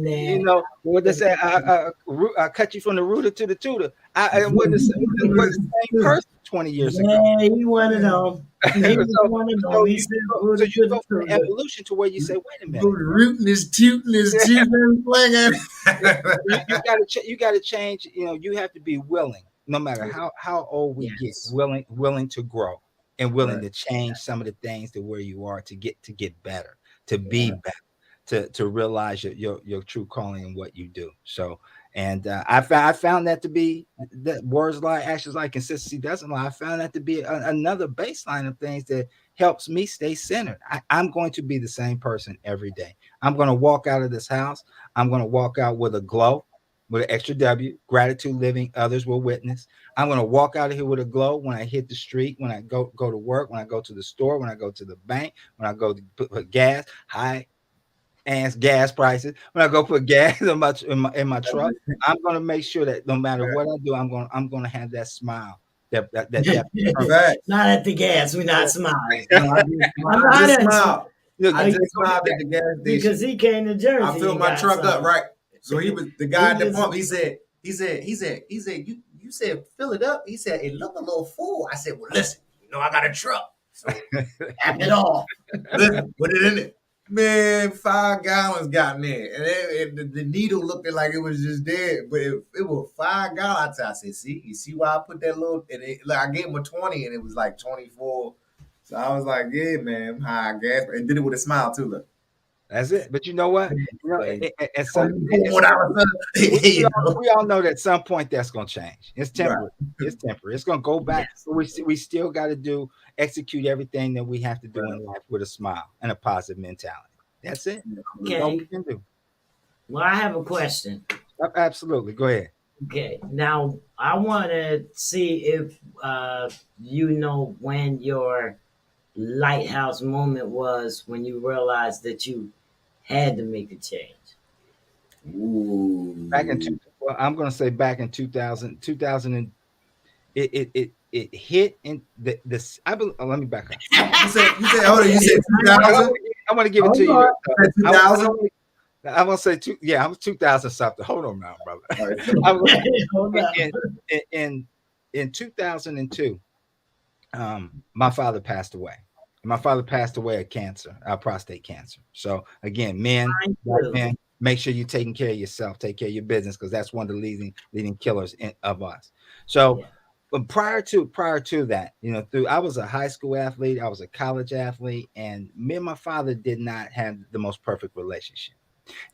You that. know what they say? I cut you from the rooter to the tutor. I wasn't the same person 20 years ago. Yeah, he one of them. He was so one of them. so He you said, go, "Put so it you to the go from the tutor." evolution to where you say, wait a Go minute. to rooting is tooting is cheating flinging. You got to you got to change. You know, you have to be willing, no matter how old we get, Yes. willing to grow and willing Right. to change some of the things to where you are to get better, to be Yeah. better, to realize your true calling and what you do. So, and I found that to be that words lie, actions lie, consistency doesn't lie. I found that to be another baseline of things that helps me stay centered. I'm going to be the same person every day. I'm going to walk out of this house. I'm going to walk out with a glow, with an extra W, gratitude living, others will witness. I'm going to walk out of here with a glow when I hit the street, when I go to work, when I go to the store, when I go to the bank, when I go to put gas, high ass gas prices. When I go put gas in my truck, I'm going to make sure that no matter what I do, I'm going to have that smile, that purpose. Facts. Not at the gas. We're not smiling. No, I just I know I I just didn't smiled. You know, I oh, just smiled at the gas because station. he came to I Jersey filled and my got truck up, some. right? So he was the guy He at the just pump. He said, you said fill it up. He said it looked a little full. I said, well, listen, I got a truck, so cap it off. listen, put it in it. Man, 5 gallons got in there, and the needle looked like it was just dead, but it was 5 gallons. I said, see, you see why I put that little? And I gave him a 20, and it was like 24. So I was like, yeah, man, high gas, and did it with a smile too. Look, That's it. But you know what? like At some 24 without a we, we, you all, know, we all know that at some point that's going to change. It's right, temporary. It's temporary. It's going to go back. Yes. But we still got to execute everything that we have to do right. in life with a smile and a positive mentality. That's it. That's all we Okay. can do. Well, I have a question. Absolutely. Go ahead. Okay. Now, I want to see if you know when your lighthouse moment was when you realized that you had to make a change. Back in Ooh. well, I'm going to say back in 2000 and it hit in this. Let me back up. Hold on, you said I, 2000? I want to give it Hold to you. on. You said 2000? I'm gonna say two. Yeah, I'm 2000 something. Hold on now, brother. All right, I was Hold up. in 2002. My father passed away. My father passed away of cancer, prostate cancer. So again, men Mine back too. then, make sure you're taking care of yourself, take care of your business, because that's one of the leading killers of us. So Yeah. but prior to that, through I was a high school athlete, I was a college athlete, and me and my father did not have the most perfect relationship.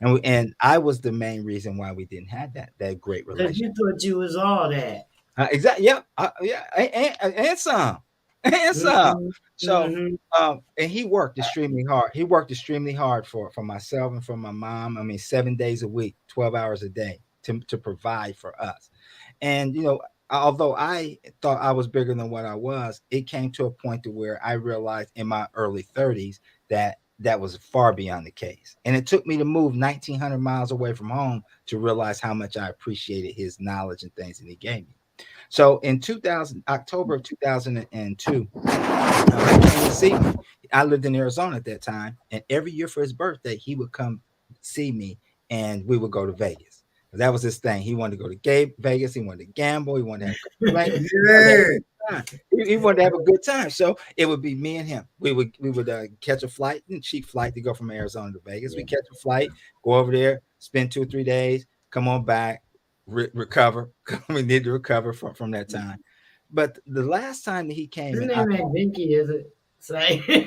And I was the main reason why we didn't have that great Because relationship. you thought you was all that. Exactly. Yeah. Yeah. And some, and some. Mm-hmm. So, Mm-hmm. and he worked extremely hard. He worked extremely hard for myself and for my mom. I mean, 7 days a week, 12 hours a day to provide for us. And although I thought I was bigger than what I was, it came to a point to where I realized in my early 30s that was far beyond the case. And it took me to move 1,900 miles away from home to realize how much I appreciated his knowledge and things that he gave me. So in October of 2002, he came to see me. I lived in Arizona at that time, and every year for his birthday, he would come see me, and we would go to Vegas. That was his thing. He wanted to go to Vegas. He wanted to gamble. He wanted to have a couple drinks. He wanted to have a Yeah. good time. He wanted to have a good time. So it would be me and him. We would catch a flight, and cheap flight to go from Arizona to Vegas. We Yeah. catch a flight, go over there, spend 2 or 3 days, come on back, recover. We need to recover from that time. But the last time that he came His and name ain't Binky, is it? Say. no,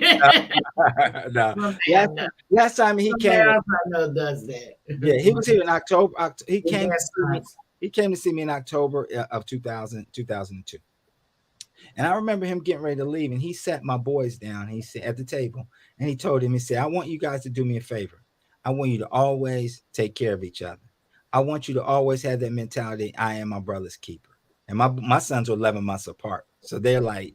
Someday I last know. last time he Somebody came, else I know does that. yeah, he was here in October. He His came to best see me. friends. He came to see me in October of 2002. And I remember him getting ready to leave, and he sat my boys down. He said at the table, and he told him, he said, "I want you guys to do me a favor. I want you to always take care of each other. I want you to always have that mentality. I am my brother's keeper." And my sons are 11 months apart, so they're like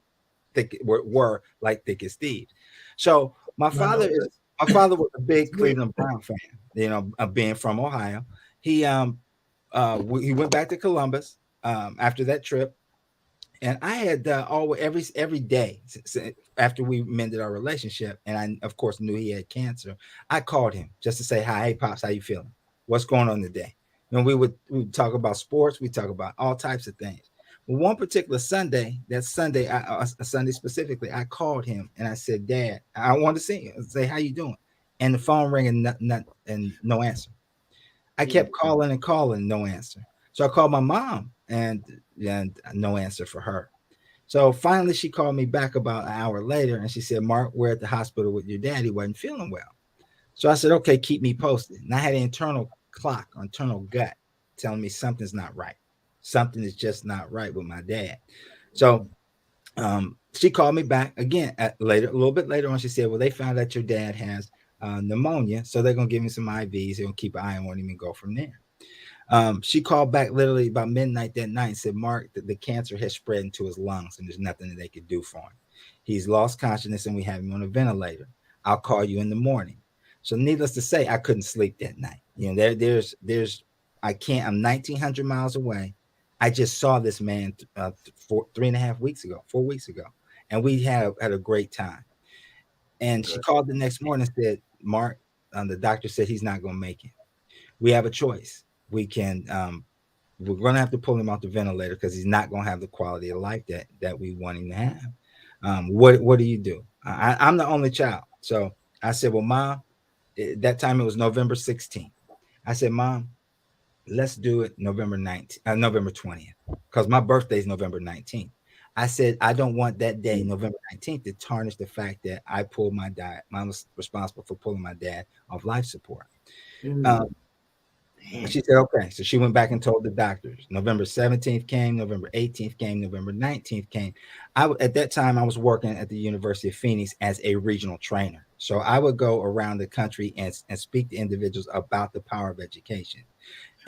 were like thick as thieves. So I know this. my father was a big Sweet. Cleveland Brown fan. Being from Ohio, he he went back to Columbus after that trip, and I had always every day after we mended our relationship, and I of course knew he had cancer. I called him just to say hi, hey pops, how you feeling? What's going on today? We would talk about sports, we talk about all types of things. Well, one particular Sunday, that Sunday, a Sunday specifically, I called him and I said, "Dad, I want to see you. Say how you doing?" And the phone rang and and no answer. I Mm. kept calling and calling, no answer. So I called my mom, and no answer for her. So finally, she called me back about an hour later, and she said, "Mark, we're at the hospital with your dad. He wasn't feeling well." So I said, "Okay, keep me posted." And I had an internal clock, internal gut, telling me something's not right. Something is just not right with my dad. So she called me back again a little bit later on. She said, "Well, they found out your dad has pneumonia, so they're gonna give him some IVs. They're gonna keep an eye on him and go from there." She called back literally about midnight that night and said, "Mark, the cancer has spread into his lungs, and there's nothing that they could do for him. He's lost consciousness, and we have him on a ventilator. I'll call you in the morning." So, needless to say, I couldn't sleep that night. There's, I can't. I'm 1,900 miles away. I just saw this man 3.5 weeks ago, 4 weeks ago, and we had a great time. And she Good. called the next morning and said, "Mark, the doctor said he's not going to make it. We have a choice. We can we're going to have to pull him off the ventilator because he's not going to have the quality of life that we want him to have. What do you do?" I'm the only child, so I said, "Well, Mom," that time it was November 16th. I said, "Mom, let's do it November 19th, November 20th, because my birthday is November 19th." I said, "I don't want that day, November 19th, to tarnish the fact that I pulled my dad. I was responsible for pulling my dad off life support." Um, Mm. Man. she said, "Okay." So she went back and told the doctors. November 17th came, November 18th came, November 19th came. At that time, I was working at the University of Phoenix as a regional trainer. So I would go around the country and speak to individuals about the power of education.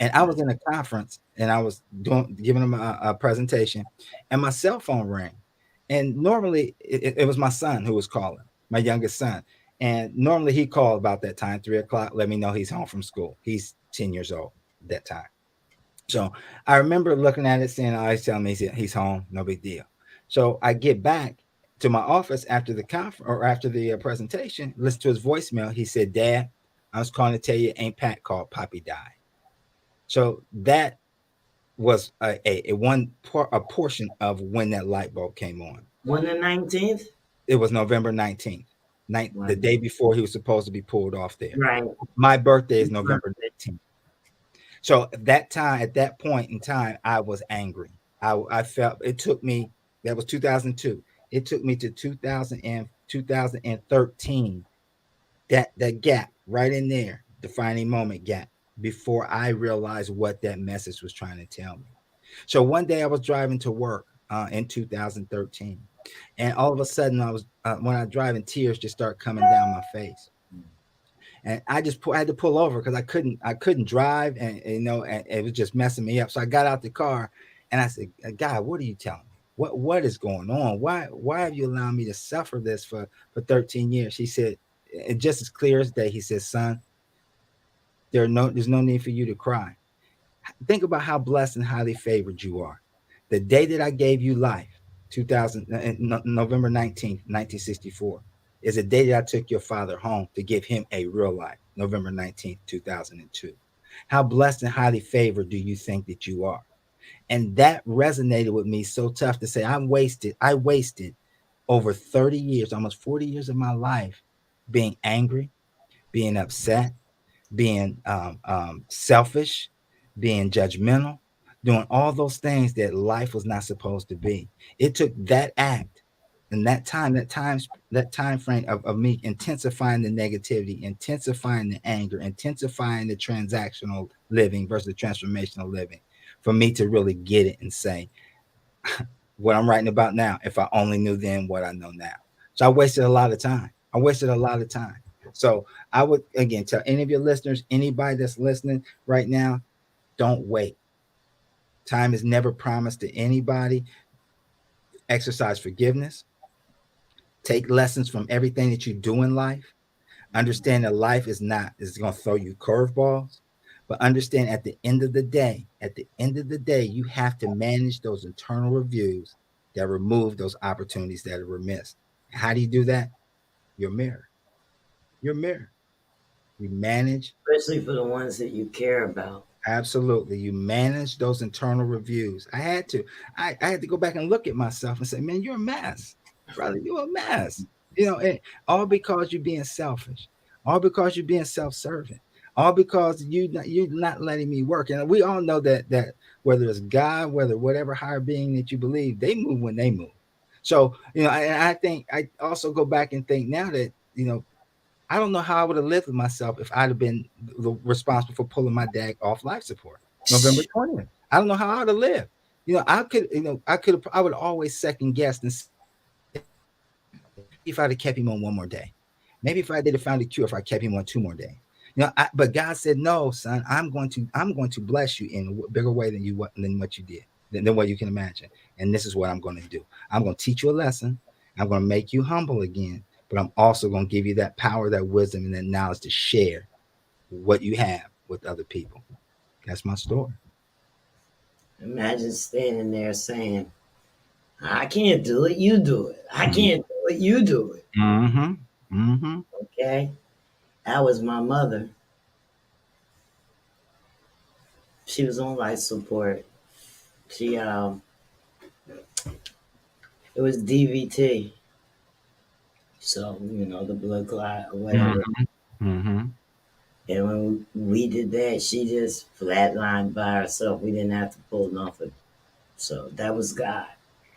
And I was in a conference and I was giving them a presentation, and my cell phone rang. And normally it was my son who was calling, my youngest son. And normally he called about that time, 3 o'clock, let me know he's home from school. He's 10 years old at that time. So I remember looking at it, saying, "Oh, he's telling me he's home, no big deal." So I get back to my office after the conference or after the presentation, listen to his voicemail. He said, "Dad, I was calling to tell you Aunt Pat called, Poppy died." So that was a portion of when that light bulb came on. When the 19th? It was November 19th, the Right. day before he was supposed to be pulled off there. Right. My birthday is November 19th. So at that point in time, I was angry. I felt it took me, that was 2002. It took me to 2013, that gap right in there, defining moment gap, before I realized what that message was trying to tell me. So one day I was driving to work in 2013, and all of a sudden I was when I drive, and tears just start coming down my face, and I had to pull over because I couldn't drive, and it was just messing me up. So I got out the car and I said, "God, what are you telling me? What is going on? Why have you allowed me to suffer this for 13 years?" He said, and just as clear as day, he said, "Son, there's no need for you to cry. Think about how blessed and highly favored you are. The day that I gave you life, 2000 November 19th, 1964, is the day that I took your father home to give him a real life, November 19th, 2002. How blessed and highly favored do you think that you are? And that resonated with me so tough to say I wasted over 30 years, almost 40 years of my life being angry, being upset, being selfish, being judgmental, doing all those things that life was not supposed to be. It took that act and that time frame of me intensifying the negativity, intensifying the anger, intensifying the transactional living versus transformational living for me to really get it and say, what I'm writing about now, if I only knew then what I know now. So I wasted a lot of time. I wasted a lot of time. So I would again tell any of your listeners, anybody that's listening right now, don't wait. Time is never promised to anybody. Exercise forgiveness. Take lessons from everything that you do in life. Understand that life is going to throw you curveballs, but understand at the end of the day, you have to manage those internal reviews that remove those opportunities that were missed. How do you do that? Your mirror. Your mirror. You manage. Especially for the ones that you care about. Absolutely. You manage those internal reviews. I had to. I had to go back and look at myself and say, man, you're a mess. Brother, you're a mess. And all because you're being selfish. All because you're being self-serving. All because you're not letting me work. And we all know that whether it's God, whether whatever higher being that you believe, they move when they move. So, I think I also go back and think now that, I don't know how I would have lived with myself if I'd have been responsible for pulling my dad off life support November 20th. I don't know how I'd have lived. I would always second guess and say, if I'd have kept him on one more day, maybe if I did have found a cure, if I kept him on 2 more days. But God said, no, son, I'm going to bless you in a bigger way than what you did, than what you can imagine. And this is what I'm going to do. I'm going to teach you a lesson. I'm going to make you humble again, but I'm also going to give you that power, that wisdom, and that knowledge to share what you have with other people. That's my story. Imagine standing there saying, I can't do it, you do it. I can't do it, you do it. Mm-hmm. Mm-hmm. Okay? That was my mother. She was on life support. She it was DVT. So, the blood clot or whatever. Mm-hmm. And when we did that, she just flatlined by herself. We didn't have to pull nothing. So that was God.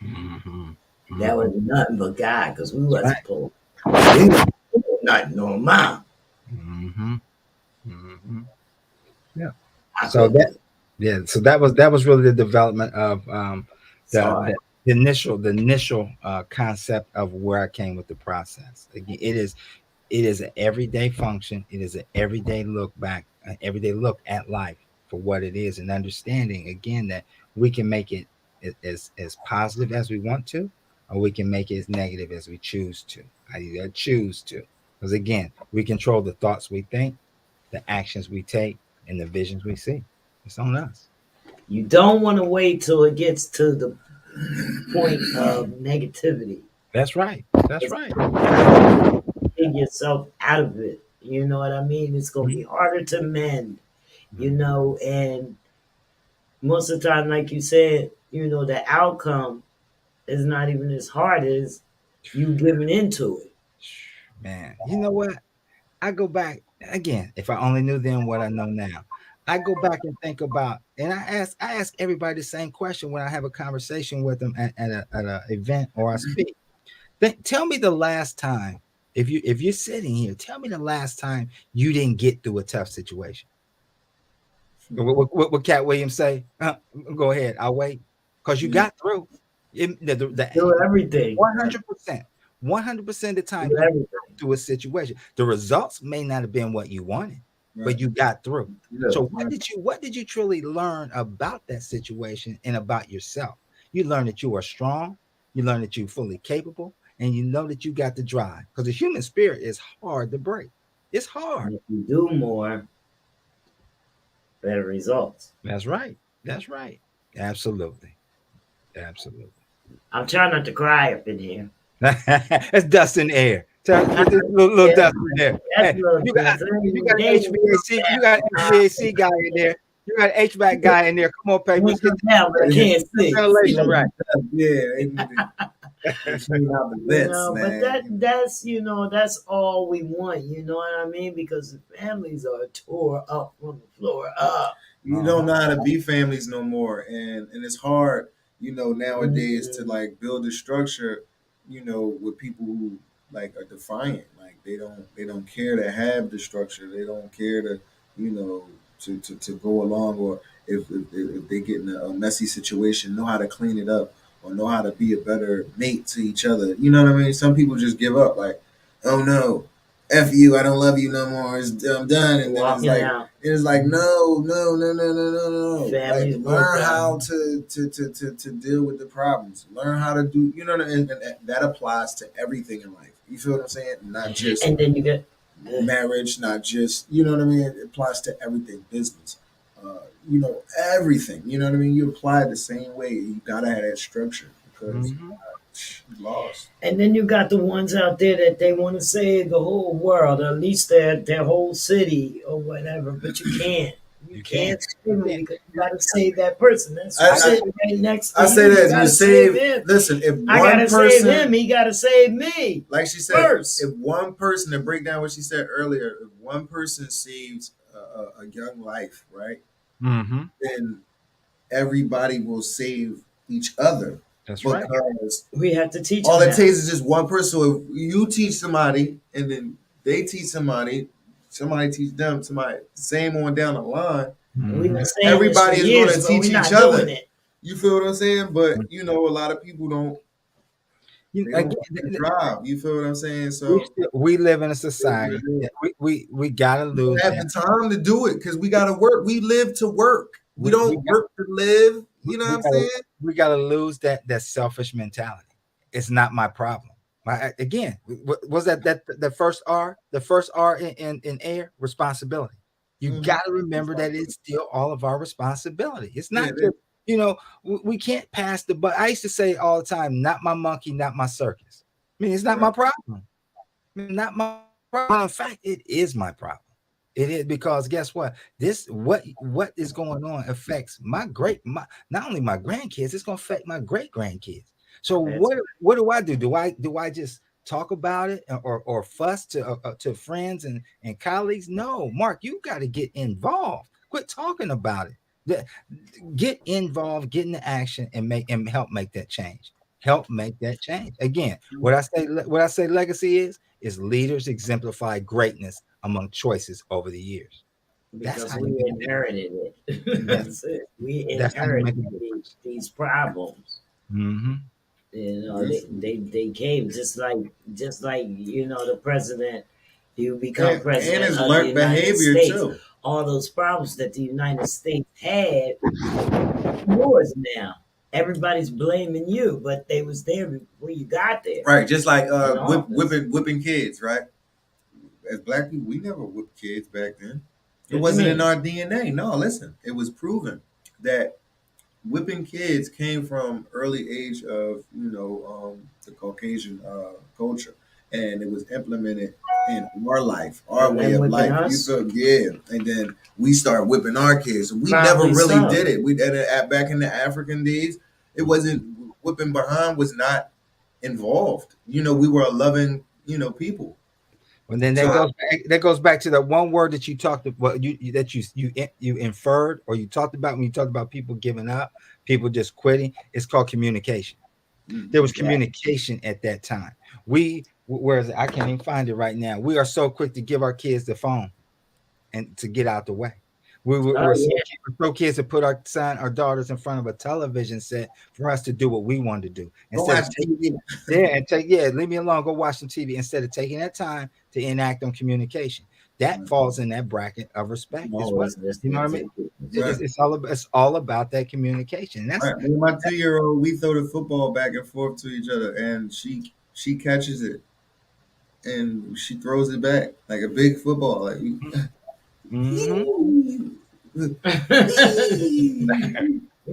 Mm-hmm. That Mm-hmm. was nothing but God because we That's right. wasn't pulling. We wasn't pulling nothing on mom. Mm-hmm. Mm-hmm. Yeah. I So couldn't that do it. yeah, so that was really the development of It's the, hard. the initial concept of where I came with the process. Again, it is an everyday function. It is an everyday look back, an everyday look at life for what it is, and understanding again that we can make it as positive as we want to, or we can make it as negative as we choose to. I either choose to, because again, we control the thoughts we think, the actions we take, and the visions we see. It's on us. You don't want to wait till it gets to the point of negativity. That's right. That's It's right. dig yourself out of it. You know what I mean? It's gonna be harder to mend, and most of the time, like you said, the outcome is not even as hard as you giving into it. Man, you know what? I go back again. If I only knew then what I know now, I go back and think about, and I ask everybody the same question when I have a conversation with them at a event or I speak. Tell me the last time, if you're sitting here, tell me the last time you didn't get through a tough situation. What Cat Williams say? Go ahead, I'll wait, because you You got through. do everything. 100%, 100% of the Do time you got everything. through a situation. The results may not have been what you wanted, Right. but you got through. Yeah. So what did you truly learn about that situation and about yourself? You learned that you are strong. You learned that you're fully capable, and you know that you got the drive. Because the human spirit is hard to break. It's hard. And if you do more, better results. That's right. That's right. Absolutely. Absolutely. I'm trying not to cry up in here. It's dust in the air. Put this little Yeah, dust in there. that's Hey, a little you got different. you got They an ain't gonna HVAC, you got an HVAC guy in there. You got an HVAC guy in there. Come on, they papers, ain't get come down, but I the can't see. ventilation right. Yeah, they need to clean out the vents, But man. that's all we want, you know what I mean? Because the families are tore up from the floor up. You don't Uh-huh. know how to be families no more, and it's hard, nowadays to Mhm. like build a structure, with people who like are defiant, like they don't care to have the structure, they don't care to, you know, to go along, or if they get in a messy situation, know how to clean it up or know how to be a better mate to each other. You know what I mean? Some people just give up, like, oh no, F you, I don't love you no more. I'm done. And then Walking out, it's like, no, no, no, no, no, no, no, no. Like, families broke learn up. how to deal with the problems. Learn how to do, and that applies to everything in life. You feel what I'm saying? Not just And then you get marriage, not just, you know what I mean? It applies to everything, business, everything. You know what I mean? You apply it the same way. You gotta have that structure because Mhm. you lost. and then you got the ones out there that they want to save the whole world, or at least their whole city or whatever, but you can't. You You can. can't save You them can. because you got to save that person that's I, I, sitting right next to I say you. You that got you to save save. him. Listen, if I got one to save person, him. He got to save me like she said, first. if one person, to break down what she said earlier, if one person saves a young life, right, Mhm. then everybody will save each other, That's right. because We have to teach all him it that. takes is just one person. So if you teach somebody, and then they teach somebody teach them, somebody, same on down the line, We've been Mhm. saying this for everybody is going years, to but teach we're each not doing other. it. You feel what I'm saying? But a lot of people don't. You They don't again, want to drive. You feel what I'm saying? So we live in a it is what society it is. that we gotta We lose don't have that. the time to do it because we got to work. We live to work. We We don't work to live. You know what we I'm gotta saying? we gotta lose that selfish mentality. It's not my problem. Again, was that the first R? The first R in air, responsibility. You Mm-hmm. got to remember that it's still all of our responsibility. It's Yeah, not just we can't pass the. But I used to say all the time, not my monkey, not my circus. I mean, it's not right. my problem. I mean, not my problem. In fact, it is my problem. It is because guess what? This what is going on affects my not only my grandkids, it's gonna affect my great grandkids. So That's what do I do? Do I just talk about it or fuss to friends and colleagues? No, Mark, you got to get involved. Quit talking about it. Get involved, get into action, and help make that change. Help make that change. Again, what I say legacy is leaders exemplify greatness among choices over the years. That's because how you we make inherited it. that's That's it. We that's how you make inherited a difference. these problems. Mm-hmm. You know, Yes. they came just like the president. You become And president it's of the learned United behavior States. too. All those problems that the United States had, yours now. Everybody's blaming you, but they was there before you got there Right. Just like in office. whipping kids, right? As black people, we never whipped kids back then. It What you wasn't in mean? our DNA. No, listen, it was proven that whipping kids came from early age of the Caucasian culture, and it was implemented in our life, our And way them of whipping life. You us? feel, yeah, and then we start whipping our kids. We never Probably really so. did it. We did it back in the African days. It wasn't whipping behind was not involved. We were a loving people. And then So that goes back to that one word that you talked about, you inferred or you talked about when you talked about people giving up, people just quitting. It's called communication. There was Yeah. communication at that time. Whereas I can't even find it right now. We are so quick to give our kids the phone and to get out the way. Oh We're yeah. so kids to put our daughters in front of a television set for us to do what we want to do go instead of watch TV. leave me alone, go watch some TV instead of taking that time to enact on communication. That falls in that bracket of respect I'm as well. always You know listening what I to mean? the people Right. too. It's all about that communication. That's Right. Me and my 2-year-old, we throw the football back and forth to each other, and she catches it and she throws it back like a big football. Like, mm-hmm.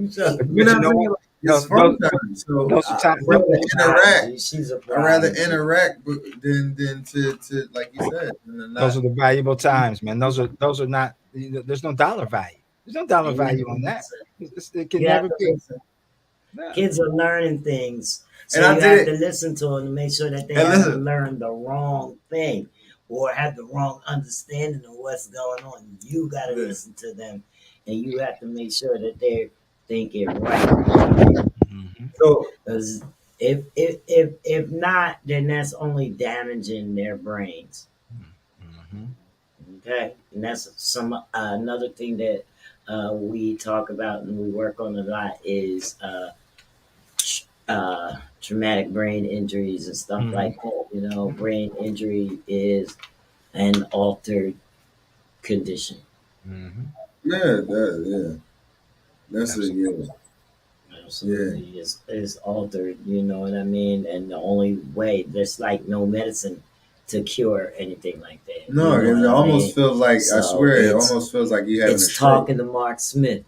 So, you But know you what I'm know saying? what? it's fun time. So those are times. She's interact. a prodigy. She's a I rather prodigy. interact than to like you said, than Those not. are the valuable times, man. Those are not. There's no dollar value. There's no dollar And you have value to on that. listen. It can You have never to be. listen. No. Kids are learning things, And so I you did have to it. listen to them to make sure that they And haven't listen, learned the wrong thing or have the wrong understanding of what's going on. You got to yeah. listen to them, and you have to make sure that they're thinking right. Mhm. So Because if not, then that's only damaging their brains. Mhm. Okay, and that's some another thing that we talk about and we work on a lot is traumatic brain injuries and stuff Mhm. like that. Brain injury is an altered condition. Mhm. yeah, yeah. That's a Absolutely. yeah, yeah. Absolutely, is altered. You know what I mean? And the only way there's like no medicine to cure anything like that. You No, know 'cause what it I almost mean? feels like I So swear it it's almost feels like you having a it's stroke. talking to Mark Smith.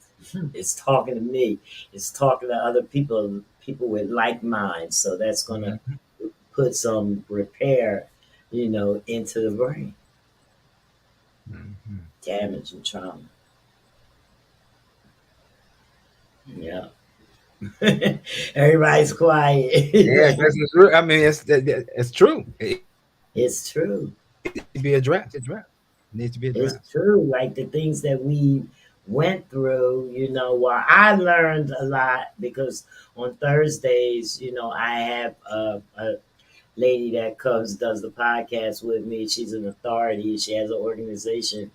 It's talking to me. It's talking to other people with like minds. So that's gonna Mhm. put some repair, into the brain, Mhm. damage and trauma. Yeah. Everybody's Yeah, quiet. because it's real. I mean, it's true. It It's true. needs to be addressed. It needs to be It's addressed. true. Like the things that we went through, while I learned a lot because on Thursdays, I have a lady that comes does the podcast with me. She's an authority. She has an organization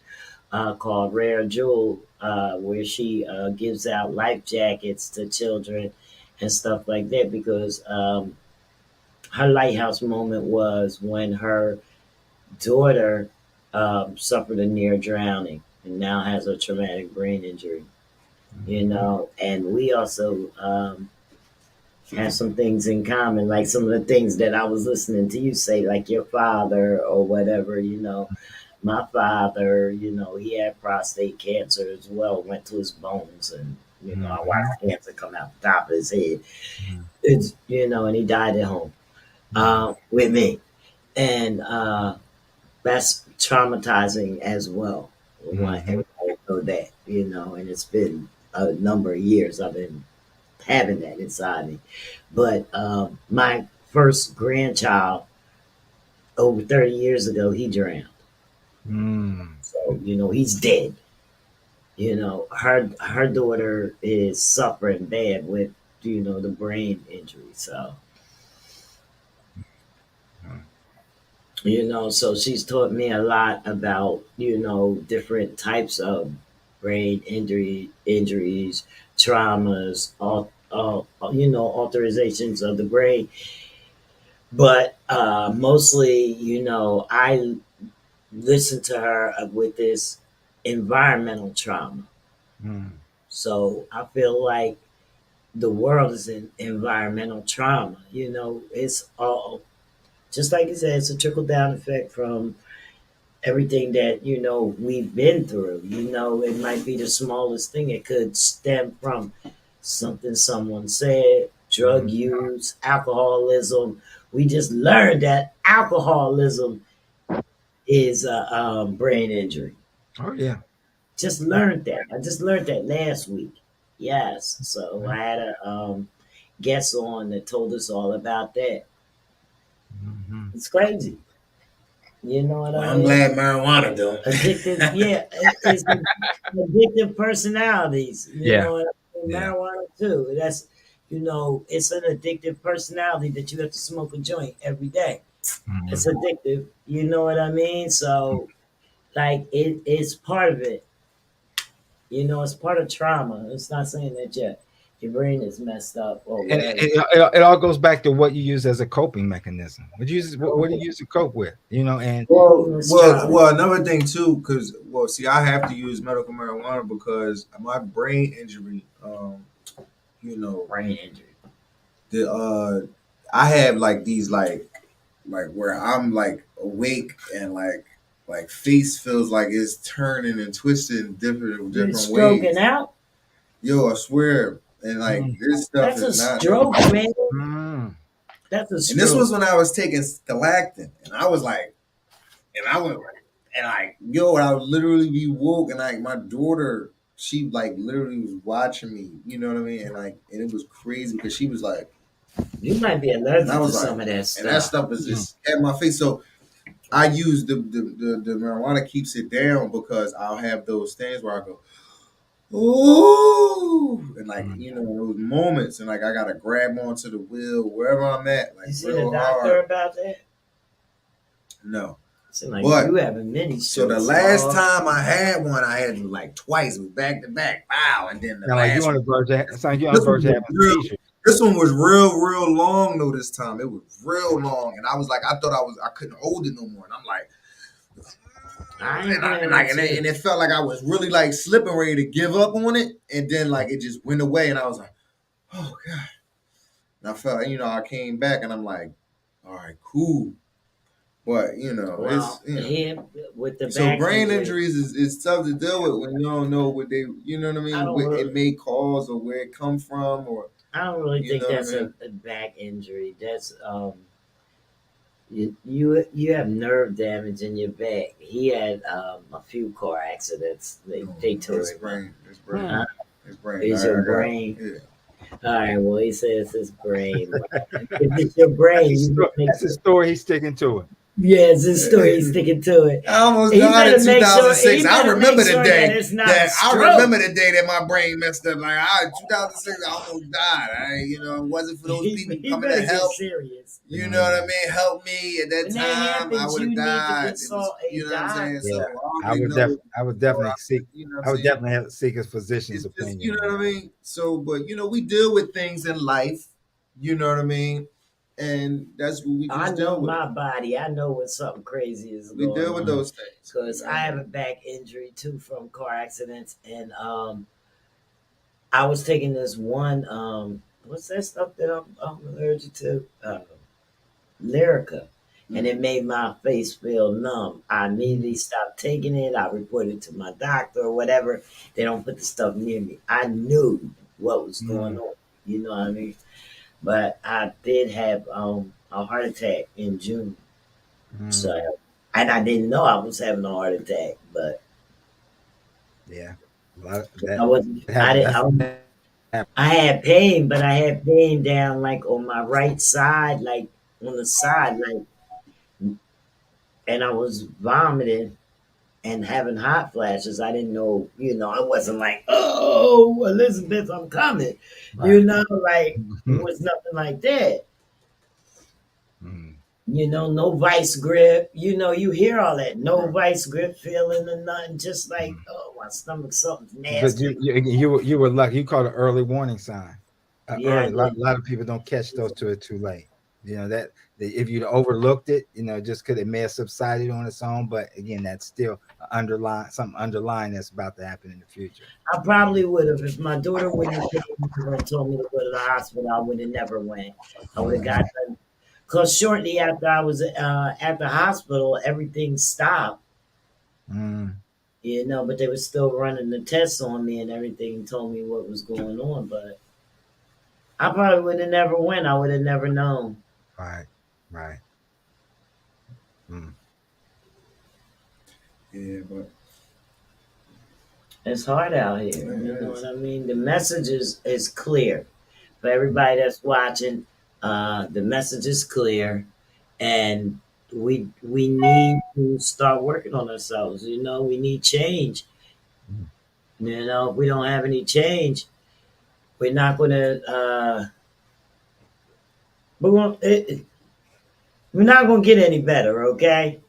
called Rare Jewel, where she gives out life jackets to children and stuff like that because her lighthouse moment was when her daughter suffered a near drowning and now has a traumatic brain injury. Mhm. And we also have some things in common, like some of the things that I was listening to you say, like your father or whatever. My father, he had prostate cancer as well, went to his bones, and I Mhm. watched cancer come out the top of his head. Mhm. And he died at home Mhm. with me, and that's traumatizing as well. I want Mhm. everybody to know that, and it's been a number of years I've been having that inside me. But my first grandchild over 30 years ago, he drowned. Mm. So, he's dead. Her daughter is suffering bad with, the brain injury. So, so she's taught me a lot about, different types of brain injuries, traumas, authorizations of the brain. But mostly, I listen to her with this environmental trauma. Mm. So I feel like the world is in environmental trauma. It's all just like you said, it's a trickle down effect from everything that we've been through. It might be the smallest thing. It could stem from something someone said, drug Mhm. use, alcoholism. We just learned that alcoholism is a brain injury. Oh yeah. Just learned that. I just learned that last week. Yes. So I had a guest on that told us all about that. Mhm. It's crazy. You know what Well, I I'm mean? glad marijuana don't. Addictive, yeah, it's addictive personalities. You Yeah. know what I mean? Yeah. Marijuana too. It's an addictive personality that you have to smoke a joint every day. It's Mhm. addictive. You know what I mean? So, like, it's part of it. It's part of trauma. It's not saying that your brain is messed up or And whatever. it all goes back to what you use as a coping mechanism. What do you use to cope with? And It's trauma. Another thing too, because see, I have to use medical marijuana because my brain injury. You know, Brain injury. the I have like these like where I'm like awake and like face feels like it's turning and twisting in different You different stroking ways. out? Yo, I swear. And like Mm, this stuff That's is a not no stroke, joke. man. mm, That's a And this stroke. was when I was taking galactin, and I was like, and I was and like, yo, I would literally be woke, and like my daughter, she like literally was watching me, you know what I mean, and like, and it was crazy because she was like, You might be and I allergic to was like, some of that and that stuff. stuff was mm. just at my face. So I use the marijuana keeps it down because I'll have those things where I go, ooh, and like Mm. you know those moments, and like I gotta grab onto the wheel wherever I'm at, like You seen a real doctor hard. about that? No, Seem like you but having many so the strokes. last Oh, time I had one, I had like twice, it was back to back, wow, and then the Sound like you last on one. the verge. Sound like you on the This one verge of was having real. seizures. This one was real long though. This time it was real long, and I was like, I thought I couldn't hold it no more, and I'm like, I ain't and playing like, with and you. it felt like I was really like slipping, ready to give up on it, and then like it just went away, and I was like, oh god, and I felt, I came back, and I'm like, all right, cool, but it's Well, him with the so back brain injury, injuries is tough to deal with when you don't know what they, what I I mean, don't what really, it may cause or where it come from, or I don't really you think know what I that's mean. a back injury. That's you have nerve damage in your back. He had a few car accidents. No, They tore it's him up. brain, it's brain, Hmm. Huh? it's brain. Is your I got brain? yeah. All right. Well, he says his brain. Well, if it's your brain, you just make That's a sure. story. He's sticking to it. Yeah, it's his story. He's sticking to it. I almost He died better in make sure. He 2006. I better make remember the sure that day it's not a that I remember stroke. the day that my brain messed up. Like 2006, I almost died. It wasn't for those people He coming to better get help. serious. You know what I Mm, mean? Help me at that When that time. I happens, would have you need to died. It was, consult a you know what I'm saying? So yeah, doctor. I already I would know. definitely seek. You know what I'm I would saying? definitely have seek a physician's It's just, opinion you know on what I that. mean? So, but we deal with things in life. You know what I mean? And that's what we I just know deal with. my body. I know when something crazy is We going deal with on those things. You because know I what I have mean? a back injury too from car accidents, and I was taking this one what's that stuff that I'm allergic to? Lyrica, and it Mm. made my face feel numb. I immediately stopped taking it. I reported it to my doctor or whatever. They don't put the stuff near me. I knew what was going Mm, on. You know what I mean? But I did have a heart attack in June. So, mm, and I didn't know I was having a heart attack, but yeah, a lot of I that wasn't. I happens. didn't. That's I had pain, but I had pain down like on my right side, like on the side, like, and I was vomiting and having hot flashes. I didn't know, I wasn't like, oh, Elizabeth, I'm coming. right. Like it was nothing like that. Mm, No vice grip. You hear all that. No Right. vice grip feeling or nothing. Just like, mm. oh, my stomach, something's But nasty. you were lucky. You caught an early warning sign. Yeah, I Early. did. A lot of people don't catch those till it's too late. If you'd overlooked it, just because it may have subsided on its own. But again, that's still something underlying that's about to happen in the future. I probably would have if my daughter wouldn't have came over and told me to go to the hospital. I would have never went. I would have got done. Because shortly after I was at the hospital, everything stopped. Mm, But they were still running the tests on me and everything. Told me what was going on, but I probably would have never went. I would have never known. right, right. Mm, Yeah, but It's hard out it here. You know what is. I mean? The message is clear for everybody that's watching. The message is clear, and we need to start working on ourselves. We need change. mm. If we don't have any change, we're not gonna. We're gonna. We're not gonna get any better. Okay.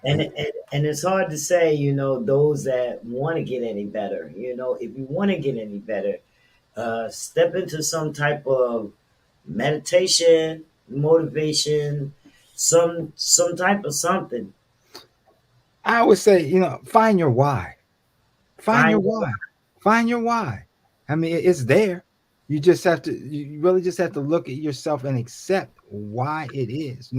And, It- and and it's hard to say, those that want to get any better. If you want to get any better, step into some type of meditation, motivation, some type of something. I always say, find your why. Find your Find why. Find your why. I mean, it's there. You really just have to look at yourself and accept why it is.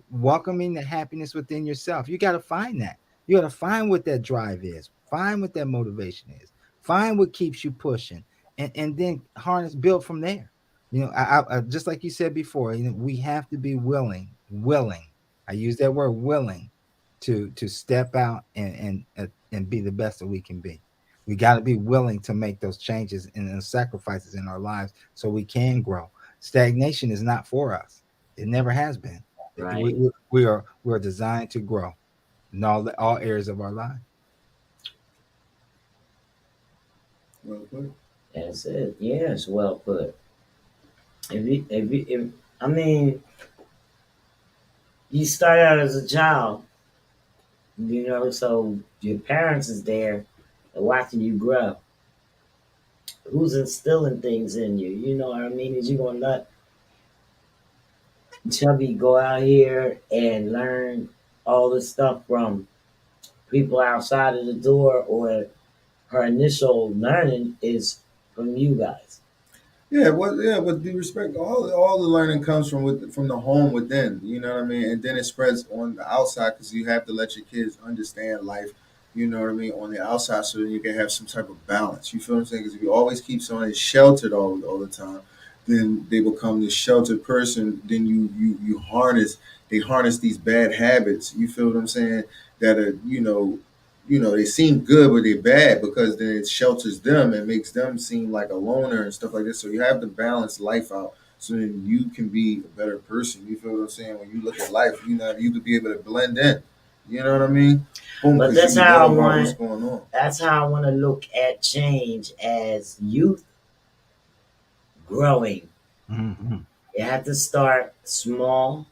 Welcoming the happiness within yourself. You got to find that. You got to find what that drive is. Find what that motivation is. Find what keeps you pushing, and then harness build from there. I just like you said before, we have to be willing. I use that word willing to step out and be the best that we can be. We got to be willing to make those changes and sacrifices in our lives so we can grow. Stagnation is not for us. It never has been. Right. We are designed to grow in all areas of our life. Well put. That's it. Yes, well put. If I mean, you start out as a child, so your parents is there watching you grow. Who's instilling things in you? You know what I mean? Is you gonna let Chubby go out here and learn all this stuff from people outside of the door, or her initial learning is from you guys? Yeah, with due respect, all the learning comes from the home within. You know what I mean, and then it spreads on the outside because you have to let your kids understand life. You know what I mean, on the outside, so that you can have some type of balance. You feel what I'm saying? Because if you always keep someone sheltered all the time, then they become this sheltered person. Then you harness they harness these bad habits. You feel what I'm saying? That are they seem good, but they're bad because then it shelters them and makes them seem like a loner and stuff like this. So you have to balance life out so then you can be a better person. You feel what I'm saying? When you look at life, you could be able to blend in. You know what I mean? Boom, But because that's you how I know about what's want. going on. That's how I want to look at change as youth growing. Mhm. You have to start small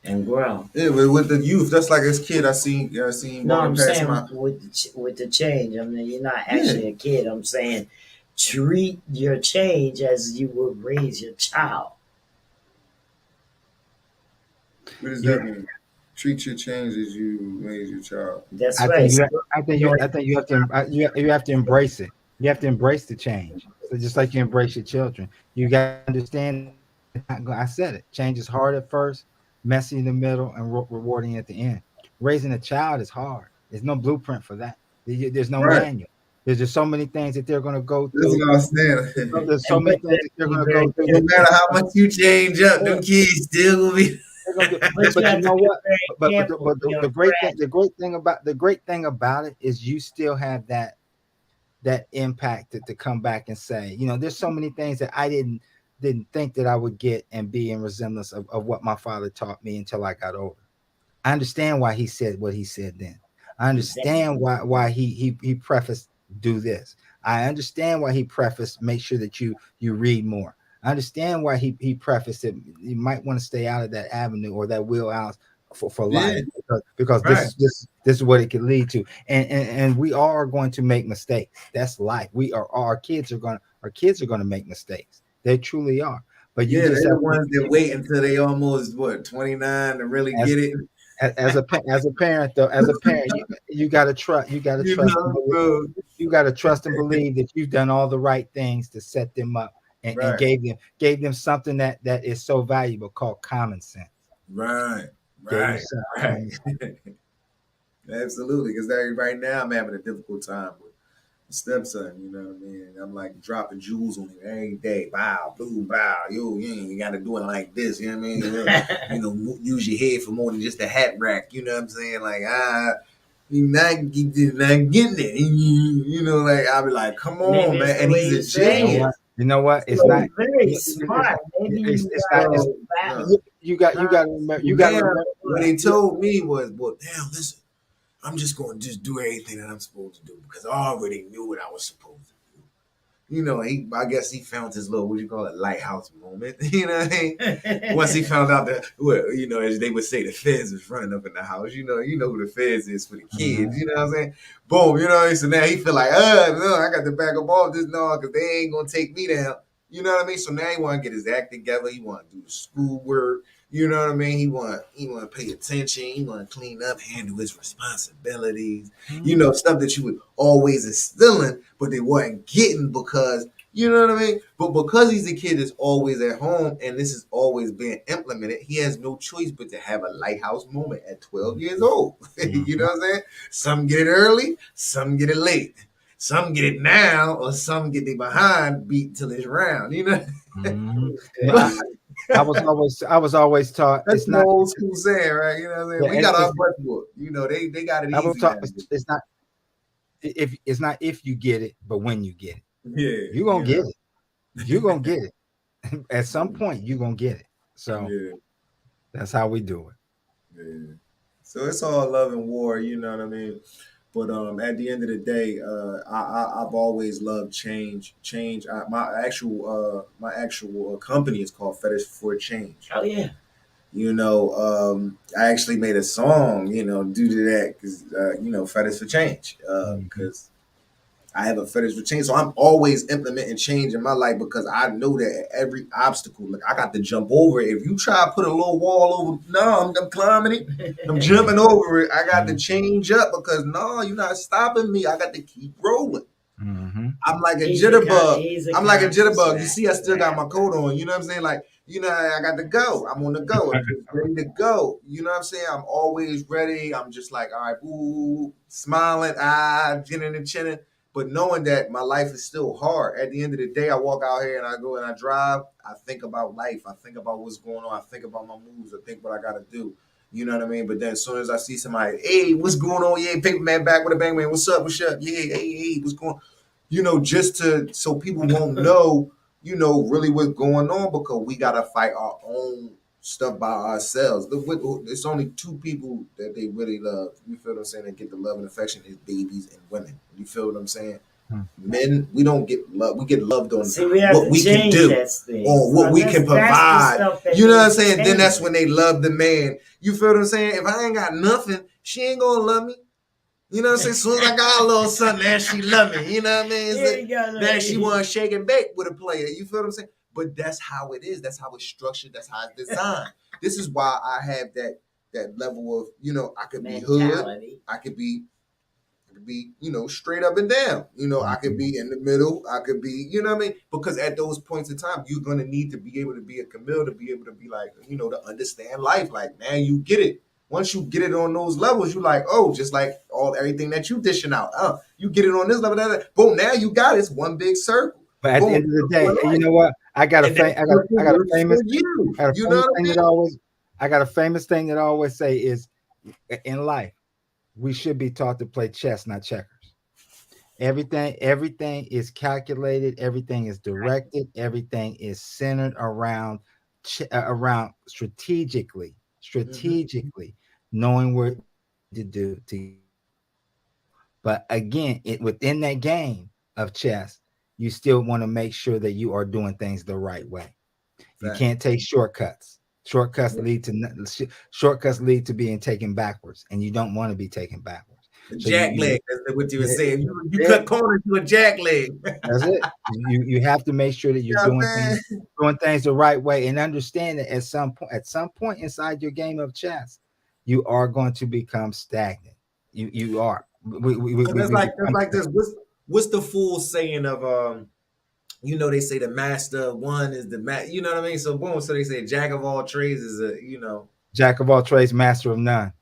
and grow. Yeah, with the youth, that's like as kid, I seen No, walking I'm past saying my with with the change. I mean, you're not yeah. actually a kid. I'm saying treat your change as you would raise your child. What does You, that mean? Treat your change as you raise your child. That's I right. think you. Still I think you. doing I think you have to. You have to embrace it. You have to embrace the change. So just like you embrace your children, you got to understand that change is not. I said it. Change is hard at first, messy in the middle, and rewarding at the end. Raising a child is hard. There's no blueprint for that. There's no Right. manual. There's just so many things that they're going to go That's through. what I was saying. There's so and many but things let's that they're be going to very go through No that careful. matter how much you change up, them kids still gonna be. they're gonna do. But you But you have to know be what? very careful. The great thing about it is you still have that impact to come back and say, there's so many things that I didn't think that I would get and be in resemblance of what my father taught me until I got older. I understand why he said what he said then. I understand Exactly. why he prefaced do this. I understand why he prefaced make sure that you read more. I understand why he prefaced it. You might want to stay out of that avenue or that wheelhouse for Yeah, life because right. this is what it could lead to. And we all are going to make mistakes. That's life. Our kids are going to make mistakes. They truly are. But you Yeah, just they're have the ones that wait until they almost 29 to really as get it. as a parent though, as a parent, you got to trust. You got to You trust. And know, believe, so you got to trust and believe that you've done all the right things to set them up and right, gave them something that is so valuable called common sense. right, Gave them right, some right. common sense. Absolutely, because right now I'm having a difficult time with my stepson. You know what I mean? I'm like dropping jewels on him every day. Bow, blue, bow. You got to do it like this. You know what I mean? Use your head for more than just a hat rack. You know what I'm saying? Like you're not getting it. Like I'll be like, come on, Maybe it's man. the And way he's you a You know say it. what? genius. You know what? It's So not. he's very It's smart. Maybe you it's not. gotta It's So, back no. you got to remember. So You got to now remember. what they told me was, well, damn, listen, I'm just going to just do everything that I'm supposed to do because I already knew what I was supposed to do. I guess he found his little, what you call it, lighthouse moment. You know what I mean? Once he found out that, well, as they would say, the feds was running up in the house. You know who the feds is for the kids. Mhm. You know what I'm saying? Boom. So now he feel like, no, I got to back up off this no, because they ain't gonna take me down. You know what I mean? So now he want to get his act together. He want to do the schoolwork. You know what I mean? He want to pay attention. He want to clean up, handle his responsibilities. Stuff that you would always instilling, but they weren't getting because you know what I mean? But because he's a kid that's always at home and this is always being implemented, he has no choice but to have a lighthouse moment at 12 years old. You know Mhm. what I'm saying? Some get it early, some get it late. some get it now, or some get their behind beat till it's round. You know, Mhm. Okay. But I was always taught that's it's the not. old school saying, right? You know what I'm saying? Yeah, We got our butt whooped. You know, they got it I was easy taught now. it's not if it's not if you get it, but when you get it, Yeah, you're gonna you get know. it. You're gonna get it. At some point, you're gonna get it. So Yeah, that's how we do it. yeah. So it's all love and war, you know what I mean? But at the end of the day, I've always loved change. Change. My actual company is called Fetish for Change. Oh yeah. You know, I actually made a song, you know, due to that, because you know, Fetish for Change, Mhm. because I have a fetish for change. So I'm always implementing change in my life because I know that every obstacle, like I got to jump over it. If you try to put a little wall over, no, I'm climbing it. I'm jumping over it. I got to Mhm. change up because no, you're not stopping me. I got to keep rolling. Mhm. I'm like a He's a jitterbug. he's a I'm like a conscious jitterbug. You see, I still got my rapper. coat on. You know what I'm saying? Like, you know, I got to go. I'm on the go. I'm just ready to go. You know what I'm saying? I'm always ready. I'm just like, all right, ooh, smiling, chinning and chinning. But knowing that my life is still hard. At the end of the day, I walk out here and I go and I drive. I think about life. I think about what's going on. I think about my moves. I think what I got to do. You know what I mean? But then as soon as I see somebody, hey, what's going on? Yeah, paper man back with a bang man. What's up? What's up? Yeah, hey, what's going on? You know, just to so people won't know, you know, really what's going on because we gotta fight our own stuff by ourselves. It's only two people that they really love. You feel what I'm saying? That get the love and affection is babies and women. You feel what I'm saying? Men, we don't get love. We get loved on See, we have what to we can change do that thing. or what So we can that's the provide. stuff that You know what I'm needs saying? Then that's when changing. they love the man. You feel what I'm saying? If I ain't got nothing, she ain't gonna love me. You know what I'm saying? As soon as I got a little something, now she love me. You know what I mean? Yeah, you Now she want gotta. to shake and bake with a player. You feel what I'm saying? But that's how it is. That's how it's structured. That's how it's designed. This is why I have that level of, you know, I could be hood, Mentality. I could be you know, straight up and down. You know, I could Mhm. be in the middle. I could be, you know what I mean? Because at those points in time, you're gonna need to be able to be a Camille to be able to be like, you know, to understand life. Like, now you get it. Once you get it on those levels, you like, oh, just like everything that you dishing out. You get it on this level, that. Boom, now you got it. It's one big circle. But at the Boom, end of the circle day, of you life. know what? And that circle I got a works famous for you. I got a You know famous what thing that always I got a famous thing that I always say is in life, we should be taught to play chess, not checkers. Everything is calculated, everything is directed, everything is centered around around I mean? strategically knowing what to do to get to the goal. But again, within that game of chess, you still want to make sure that you are doing things the right way. You Fact. can't take shortcuts. Shortcuts lead to being taken backwards, and you don't want to be taken backwards. A So jack leg. That's what you were yeah, saying. You yeah, cut corners to a jack leg. You that's it. You have to make sure that you're know what I'm saying? doing things the right way, and understand that at some point inside your game of chess, you are going to become stagnant. You are. Cause We that's become like stagnant. this. What's the fool saying of you know, they say the master of one is the you know what I mean? So boom, so they say jack of all trades is a, you know, Jack of all trades, master of none.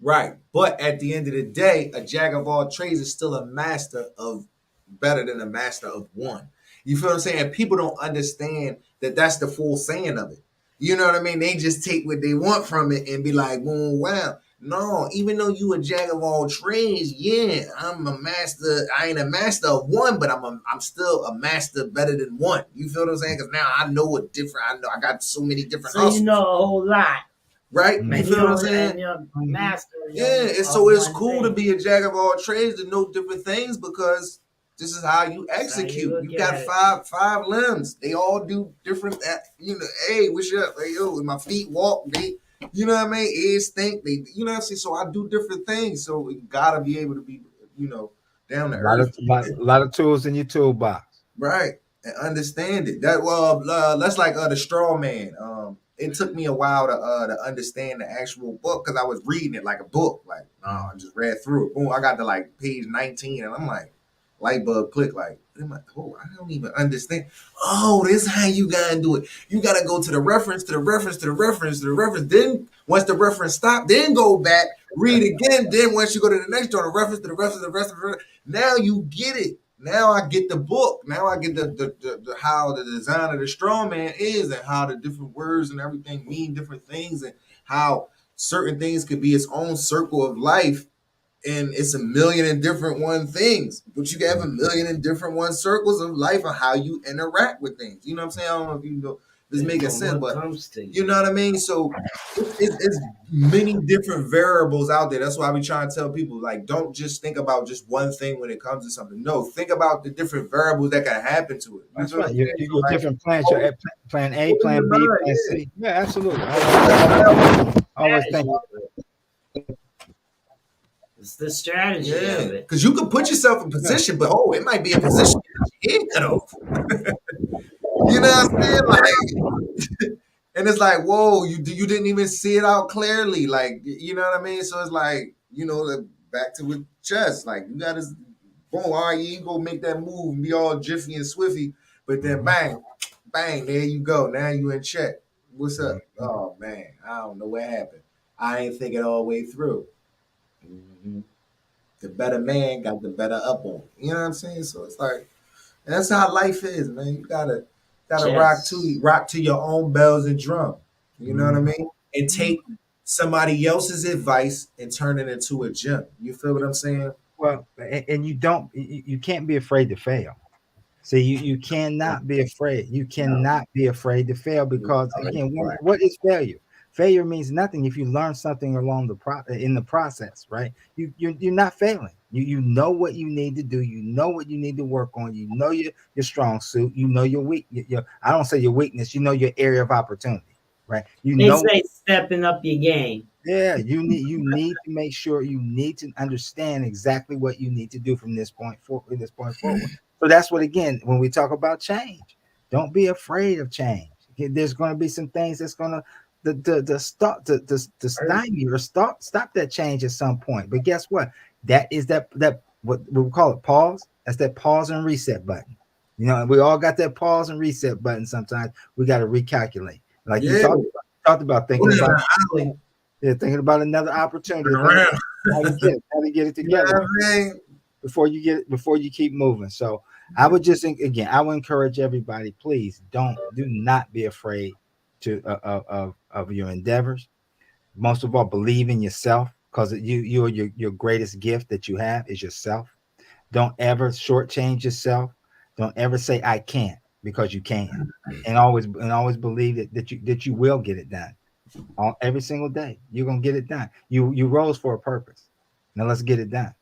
right. But at the end of the day, a jack of all trades is still a master of better than a master of one. You feel what I'm saying? People don't understand that that's the full saying of it. You know what I mean? They just take what they want from it and be like, boom, wow. No, even though you a jack of all trades, yeah, I'm a master. I ain't a master of one, but I'm still a master better than one. You feel what I'm saying? Because now I know a different. I know I got so many different So you hustles, know a whole lot, right? You and Mhm, you feel what I'm only saying? and you're mhm. master Yeah, and of so it's one cool to thing. be a jack of all trades to know different things because this is how you That's how you execute. look You got at it. five limbs. They all do different. You know, hey, what's up? Hey, yo, my feet walk. They, you know what I mean? Ears think. They, you know what I'm saying? So I do different things. So you gotta be able to be, you know, down to earth. A lot of tools in your toolbox. Right. And understand it. That that's like the straw man. It took me a while to understand the actual book because I was reading it like a book. Like, no, I just read through it. Boom, I got to like page 19 and I'm like, light bulb click, like, oh, I don't even understand. Oh, this is how you gotta do it. You gotta go to the reference, to the reference, to the reference, to the reference. Then once the reference stop, then go back, read again. Then once you go to the next joint, a reference to the rest of the rest of the, now you get it. Now I get the book. Now I get the how the design of the strong man is, and how the different words and everything mean different things, and how certain things could be its own circle of life, and it's a million and different one things, but you can have a million and different one circles of life and how you interact with things. You know what I'm saying? I don't know if you know if this making sense, What but comes to you you. know what I mean. So it's many different variables out there. That's why we try to tell people, like, don't just think about just one thing when it comes to something. No, think about the different variables that can happen to it. You That's feel what right. I'm Your, saying? So your like, different plans, your always plan A, put in plan your B, mind, plan yeah. C. Yeah, absolutely. Always think. Strategy. It's the strategy Yeah, of it. because you could put yourself in Yeah. position, but it might be a position that your head cut off. You know what I'm saying? Like, and it's like, whoa, you didn't even see it out clearly. Like, you know what I mean? So it's like, back to with chess. Like, you gotta boom, all right, you go make that move and be all jiffy and swiffy, but then Mhm. bang, bang, there you go. Now you in check. What's up? Mhm. Oh man, I don't know what happened. I ain't think it all the way through. Mhm. The better man got the better up on. You know what I'm saying? So it's like, and that's how life is, man. You gotta Chess. rock to your own bells and drum. You know what I Mhm. mean? And take somebody else's advice and turn it into a gem. You feel what I'm saying? Well, and you don't, you can't be afraid to fail. See, you No, cannot be afraid. You no. cannot be afraid to fail You because are again, right. what is failure? Failure means nothing if you learn something along in the process, right? You're not failing. You know what you need to do. You know what you need to work on. You know your strong suit. You know your weak. Your I don't say your weakness. You know your area of opportunity, right? You They know. say stepping up your game. Yeah, you need to make sure you need to understand exactly what you need to do from this point forward. So that's what again when we talk about change, don't be afraid of change. Okay, there's going to be some things that's going to the stop to stymie or stop that change at some point. But guess what? That is that what we call it pause. That's that pause and reset button. You know, we all got that pause and reset button. Sometimes we got to recalculate. Like you Yeah. talked about Go thinking down about the alley, thinking about another opportunity, turn thinking around. about how to get it You know together what I mean? before you keep moving. So I would just think again, I would encourage everybody, please do not be afraid to of your endeavors. Most of all, believe in yourself because you're your greatest gift that you have is yourself. Don't ever shortchange yourself. Don't ever say I can't because you can, and always believe that you will get it done every single day. You're gonna get it done. You rose for a purpose. Now let's get it done.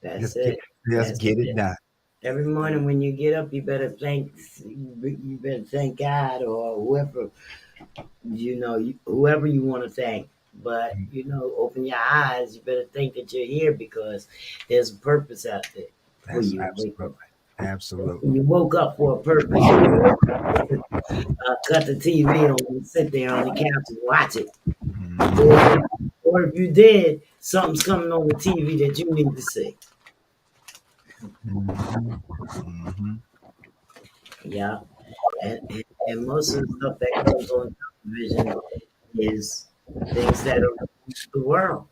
That's Let's get it. let's That's get it it. done. Every morning when you get up, you better thank God or whoever whoever you want to thank. But open your eyes. You better think that you're here because there's a purpose out there for That's you. absolutely, absolutely. You woke up for a purpose. You didn't wake up to cut the TV on and sit there on the couch and watch it. Or, Mhm, or if you did, something's coming on the TV that you need to see. mhm, mhm. Yeah. And most of the stuff that comes on television is things that are the world.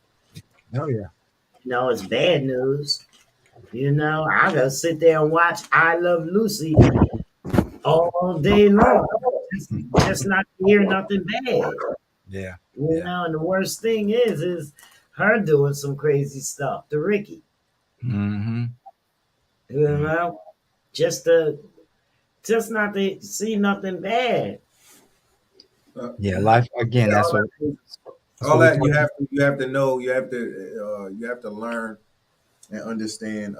Oh yeah. It's bad news. I gotta sit there and watch I Love Lucy all day long. Just not to hear nothing bad. Yeah. Yeah. And the worst thing is her doing some crazy stuff to Ricky. Hmm. You know, just to just not to see nothing bad. Uh, Yeah. Life again. yeah, That's all what we that talk. you have to know. You have to learn and understand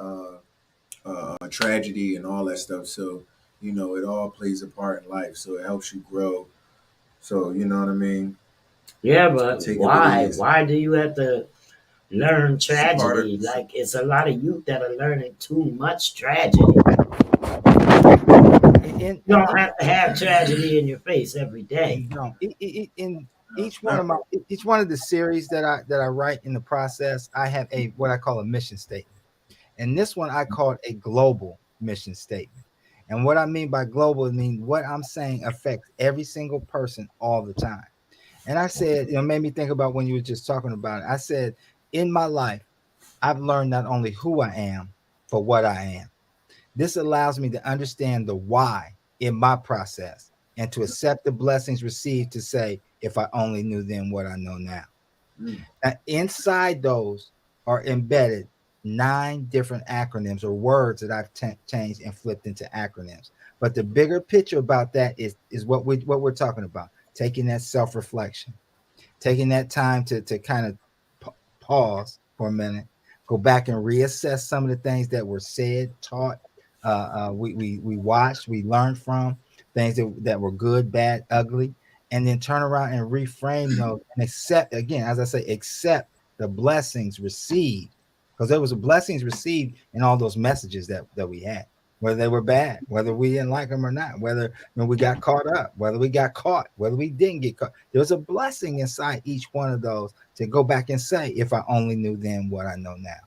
tragedy and all that stuff. So it all plays a part in life. So it helps you grow. So you know what I mean. Yeah, but Take it with why? ease. Why do you have to learn It's part of tragedy? Like it's a lot of youth that are learning too much tragedy. You don't have to have tragedy in your face every day. You don't. In not each one of the series that I write in the process, I have a what I call a mission statement. And this one I called a global mission statement. And what I mean by global, I mean what I'm saying affects every single person all the time. And I said, made me think about when you were just talking about it. I said, in my life, I've learned not only who I am, but what I am. This allows me to understand the why in my process and to accept the blessings received to say, if I only knew then what I know now. Mm. Now, inside those are embedded 9 different acronyms or words that I've changed and flipped into acronyms. But the bigger picture about that is what we're talking about, taking that self-reflection, taking that time to kind of pause for a minute, go back and reassess some of the things that were said, taught, we watched, we learned from things that were good, bad, ugly, and then turn around and reframe those and accept again, as I say, accept the blessings received, because there was a blessings received in all those messages that we had, whether they were bad, whether we didn't like them or not, whether we got caught up, whether we got caught, whether we didn't get caught. There was a blessing inside each one of those to go back and say, if I only knew then what I know now.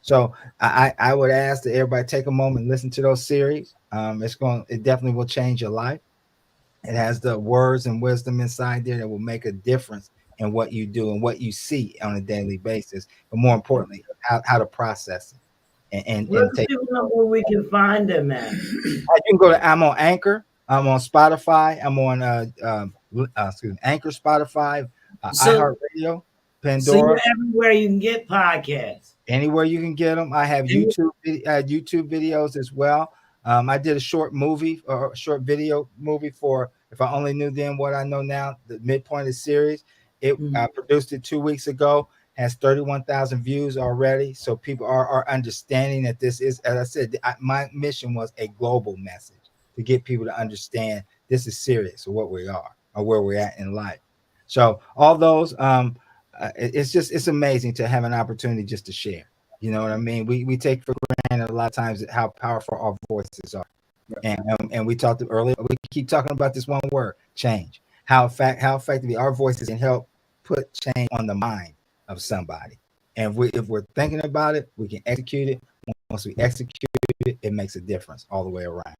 So I would ask that everybody take a moment and listen to those series. It definitely will change your life. It has the words and wisdom inside there that will make a difference in what you do and what you see on a daily basis. But more importantly, how to process it Let and the take. people know where we can find them at. You can go to. I'm on Anchor. I'm on Spotify. I'm on excuse me, Anchor, Spotify, So, iHeartRadio, so you're Pandora, everywhere you can get podcasts. anywhere you can get them. I have And YouTube videos as well. I did a short movie or a short video movie for If I Only Knew Then What I Know Now, the midpoint of the series. I produced it 2 weeks ago, has 31,000 views already. So people are understanding that this is, as I said, my mission was a global message to get people to understand this is serious or what we are or where we're at in life. So all those, it's amazing to have an opportunity just to share. You know what I mean? We take for granted a lot of times how powerful our voices are, and we talked earlier. We keep talking about this one word, change. How effectively our voices can help put change on the mind of somebody. And if we're thinking about it, we can execute it. Once we execute it, it makes a difference all the way around.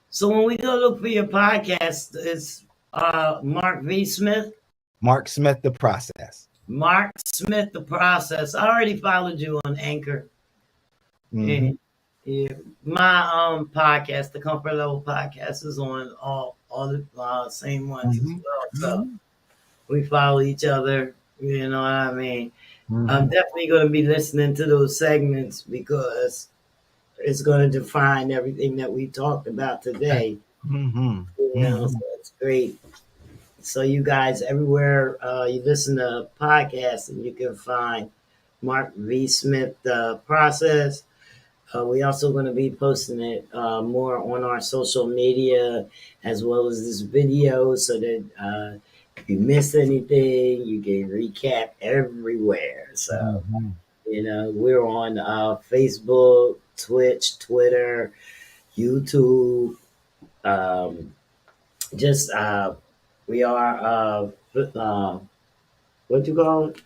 so when we go look for your podcast, it's Mark V. Smith. Mark Smith, the process. Mark Smith, the process. I already followed you on Anchor. Mm-hmm. And yeah, my podcast, the Comfort Level Podcast, is on all the same ones as Mm-hmm. well. So we follow each other. You know what I mean? I'm Mm-hmm. definitely going to be listening to those segments because it's going to define everything that we talked about today. Mm-hmm. You know, Mm-hmm. so it's great. So you guys, everywhere you listen to podcasts, and you can find Mark V. Smith, the process. We also going to be posting it more on our social media as well as this video, so that if you miss anything, you can recap everywhere. So Mm-hmm. we're on Facebook, Twitch, Twitter, YouTube. Um, just we are what you call it?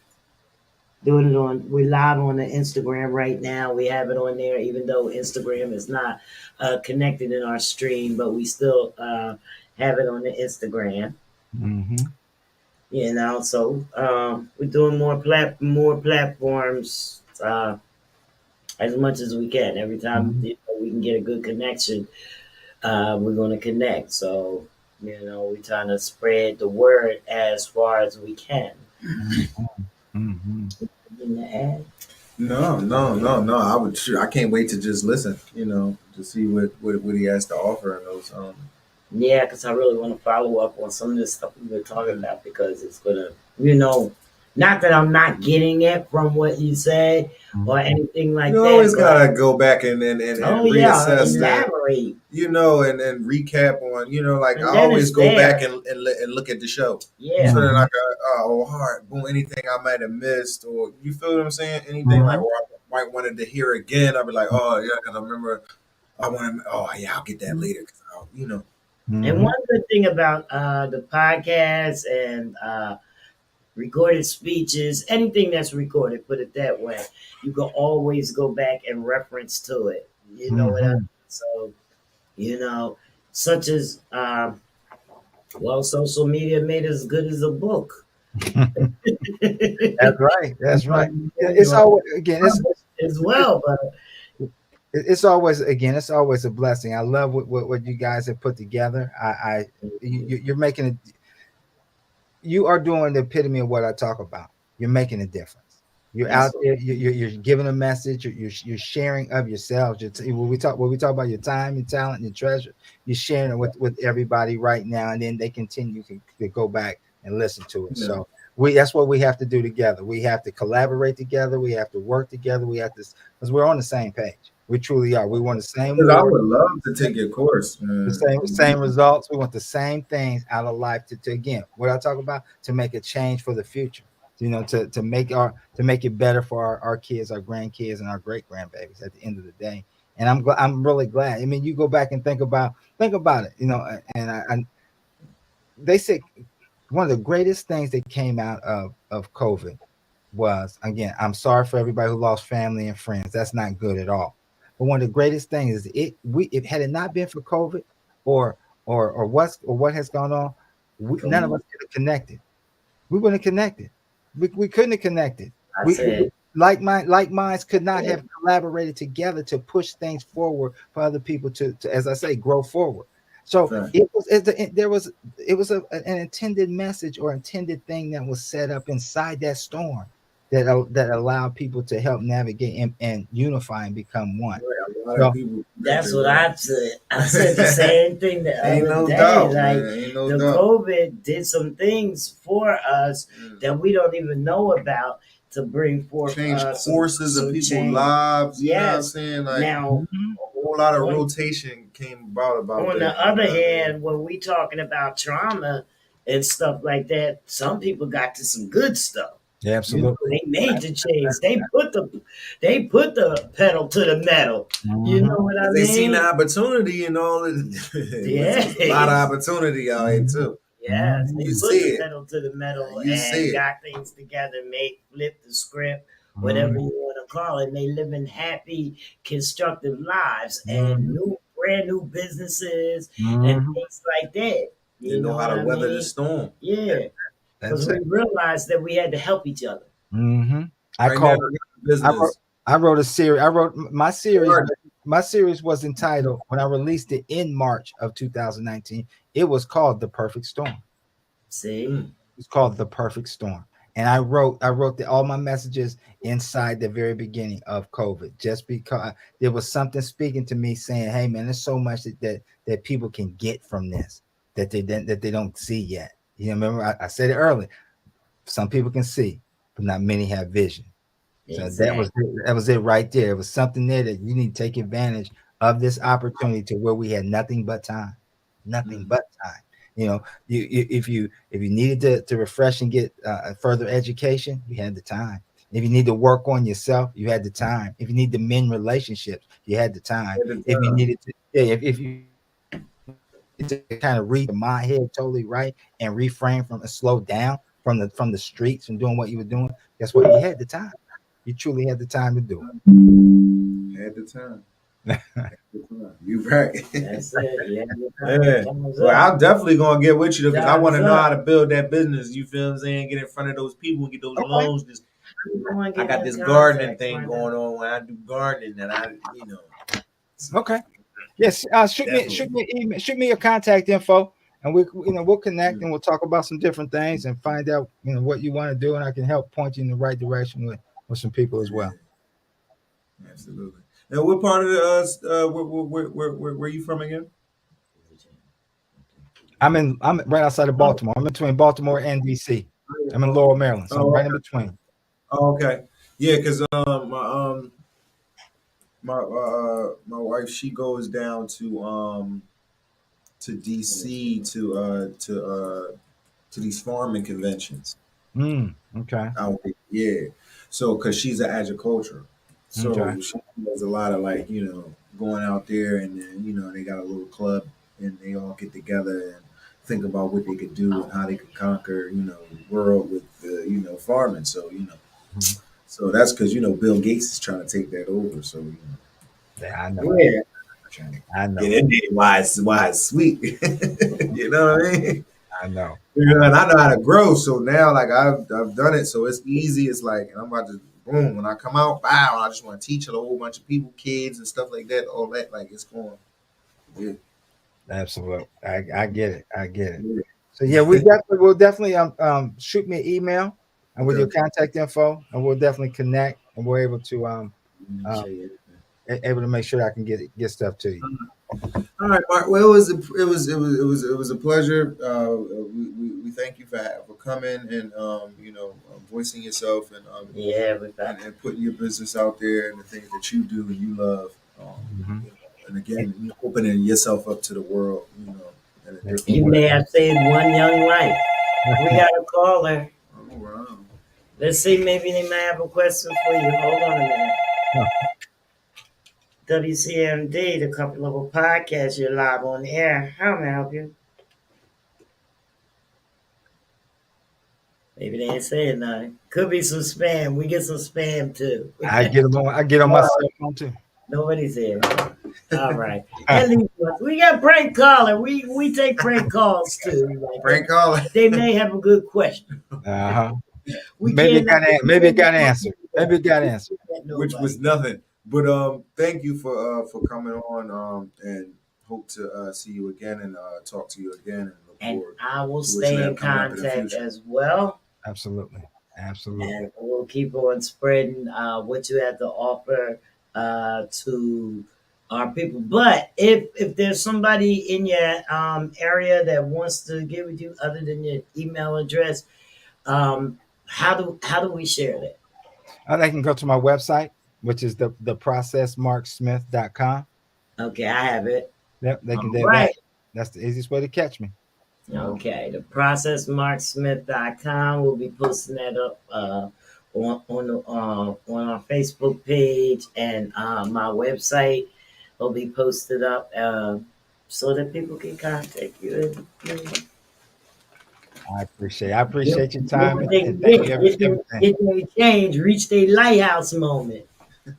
Doing it on, we're live on the Instagram right now. We have it on there, even though Instagram is not connected in our stream, but we still have it on the Instagram. Mm-hmm. So we're doing more platforms as much as we can. Every time Mm-hmm. we can get a good connection, we're going to connect. So we're trying to spread the word as far as we can. Mm-hmm. In the ad. No, no, no, no. I would. Sure, I can't wait to just listen. To see what he has to offer in those. Yeah, because I really want to follow up on some of this stuff we've been talking about, because it's gonna, not that I'm not getting it from what you say or anything like You that, always but gotta go back and oh yeah, reassess that. elaborate, And recap on. Like I and then always it's go back there. and look at the show, so Yeah, that I can all right, boom, anything I might have missed, or you feel what I'm saying? Anything like, Mm-hmm. or I might wanted to hear again. I'll be like, oh yeah, because I remember I want to. Oh yeah, I'll get that later. and Mm-hmm. one good thing about the podcast and recorded speeches, anything that's recorded, put it that way, you can always go back and reference to it. You know what I mean? Mm-hmm. So such as Well, social media made as good as a book. That's right. That's right. You It's know, always again. as well, but It's always again. It's always a blessing. I love what you guys have put together. You're making it. You are doing the epitome of what I talk about. You're making a difference. You're out that's there. You're giving a message. You're sharing of yourselves. When we talk about your time, your talent, your treasure, you're sharing it with everybody right now, and then they continue to go back and listen to it. Yeah. So we that's what we have to do together. We have to collaborate together. We have to work together. We have to because we're on the same page. We truly are. We want the same Because I war, would love to take your course, the man. same results. We want the same things out of life to again what I talk about to make a change for the future. To make it better for our kids, our grandkids, and our great grandbabies at the end of the day. And I'm really glad. I mean, you go back and think about it. And they say one of the greatest things that came out of COVID was again. I'm sorry for everybody who lost family and friends. That's not good at all. But one of the greatest things is it had it not been for COVID or what has gone on, come none of on. us could have connected. We wouldn't have connected. We couldn't have connected. I We said, like minds could not yeah, have collaborated together to push things forward for other people to as I say, grow forward. So Right. it was an intended message or intended thing that was set up inside that storm that allowed people to help navigate and unify and become one. Right. A lot of So people that's connected, what right? I said. I said the same thing the Ain't other no day. doubt, Like man. Ain't no the doubt. COVID did some things for us Yeah. that we don't even know about to bring forth Change courses of some people's change. lives. You know what I'm Yes. saying? Like Now, mhm, a whole lot of on rotation came about on the that. You know other what I mean? hand, when we talking about trauma and stuff like that, some people got to some good stuff. yeah, You know, absolutely. they made the change. They put the pedal to the metal. You know Mhm, what I Because they seen the mean? opportunity and all. It was a lot of Yes. opportunity out here mhm, too. Yes, they mhm, You put the see it. pedal to the metal You see and it. got things together, made flip the script, whatever mhm, you want to call it. And they living happy, constructive lives and mhm, brand new businesses and mhm. things like that. They You know know how what to I weather the mean? storm. Yeah, because That's we it. realized that we had to help each other. Mhm. I Right now, I called got a I wrote business. I wrote a series. I wrote my series. Garden. My series was entitled when I released it in March of 2019. It was called The Perfect Storm. See? Mm. It's called The Perfect Storm. And I wrote all my messages inside the very beginning of COVID, just because there was something speaking to me saying, "Hey, man, there's so much that people can get from this that they don't see yet." You know, remember I said it earlier. Some people can see, but not many have vision. So Exactly. that was it right there. It was something there that you need to take advantage of this opportunity to where we had nothing Mm. but time. You know, if you needed to refresh and get further education, you had the time. If you need to work on yourself, you had the time. If you need to mend relationships, you had the time. At the If you time. needed to, yeah, if you needed to kind of read your mind head totally right and reframe from and slow down from the streets and doing what you were doing, guess what? You had the time. You truly had the time to do At the time. it. Good time. You right. That's it. Yeah, your time, Yeah. time's Well, up. I'm definitely gonna get with you because I want Time's to know how up. to build that business. You feel what I'm saying? Get in front of those people and get those Okay. loans. This You want to I get got in this gardening contact, thing find out. going on when I do gardening, and so Okay. Yes. definitely. Shoot me your contact info, and we'll connect Mm, and we'll talk about some different things and find out what you want to do, and I can help point you in the right direction with some people as well. yeah, absolutely. Now, what part of the where you from again? I'm right outside of Oh, Baltimore. I'm between Baltimore and DC. I'm in Laurel, Maryland, so I'm Oh, right in okay. between. Oh, okay. Yeah, because my wife, she goes down to DC to these farming conventions. Okay. Out there. Yeah. So, because she's an agriculture, Okay. so she does a lot of like going out there, and then they got a little club, and they all get together and think about what they could do and how they could conquer the world with farming. So Mhm. so that's because Bill Gates is trying to take that over. So Yeah, I know yeah, trying to it. I get know it. in there why it's sweet. You know what I mean? I know. Yeah, and I know how to grow. So now, like I've done it, so it's easy. It's like, and I'm about to boom when I come out. Wow, I just want to teach a whole bunch of people, kids and stuff like that. All that, like it's going. Yeah, Absolutely. I get it. I get it. yeah. So yeah, we'll definitely shoot me an email and with your Okay. contact info, and we'll definitely connect, and we're able to Let me um show you. able to make sure I can get stuff to you. All right, Mark. Well, it was a pleasure. We thank you for coming and voicing yourself Yeah, we got. and putting your business out there and the things that you do and you love. Mhm. And again, opening yourself up to the world, in a different You way. may have saved one young life. We got a caller. Oh wow! Let's see, maybe they might have a question for you. Hold on a minute. WCMD, the Couple Level Podcast, you're live on the air. How may I help you? Maybe they ain't saying nothing. Could be some spam. We get some spam too. I get on my cell phone too. Nobody's here. All right. At least we got prank caller. We take prank calls too. Frank Collins, They may have a good question. Uh-huh. We Maybe it can't. got answered. Maybe it got answered. which was nothing. But thank you for coming on. And hope to see you again and talk to you again and look And forward I will to what you stay in have coming up in the contact future. as well. Absolutely. Absolutely. And we'll keep on spreading what you have to offer to our people. But if there's somebody in your area that wants to get with you other than your email address, how do we share that? They can go to my website, which is the processmarksmith.com. Okay, I have it. Yep, they can All do that. right. That's the easiest way to catch me. Okay, the processmarksmith.com. We'll be posting that up on our Facebook page, and my website will be posted up so that people can contact you. I appreciate your Get time what they and can thank get, you everything. get their change, reach their lighthouse moment.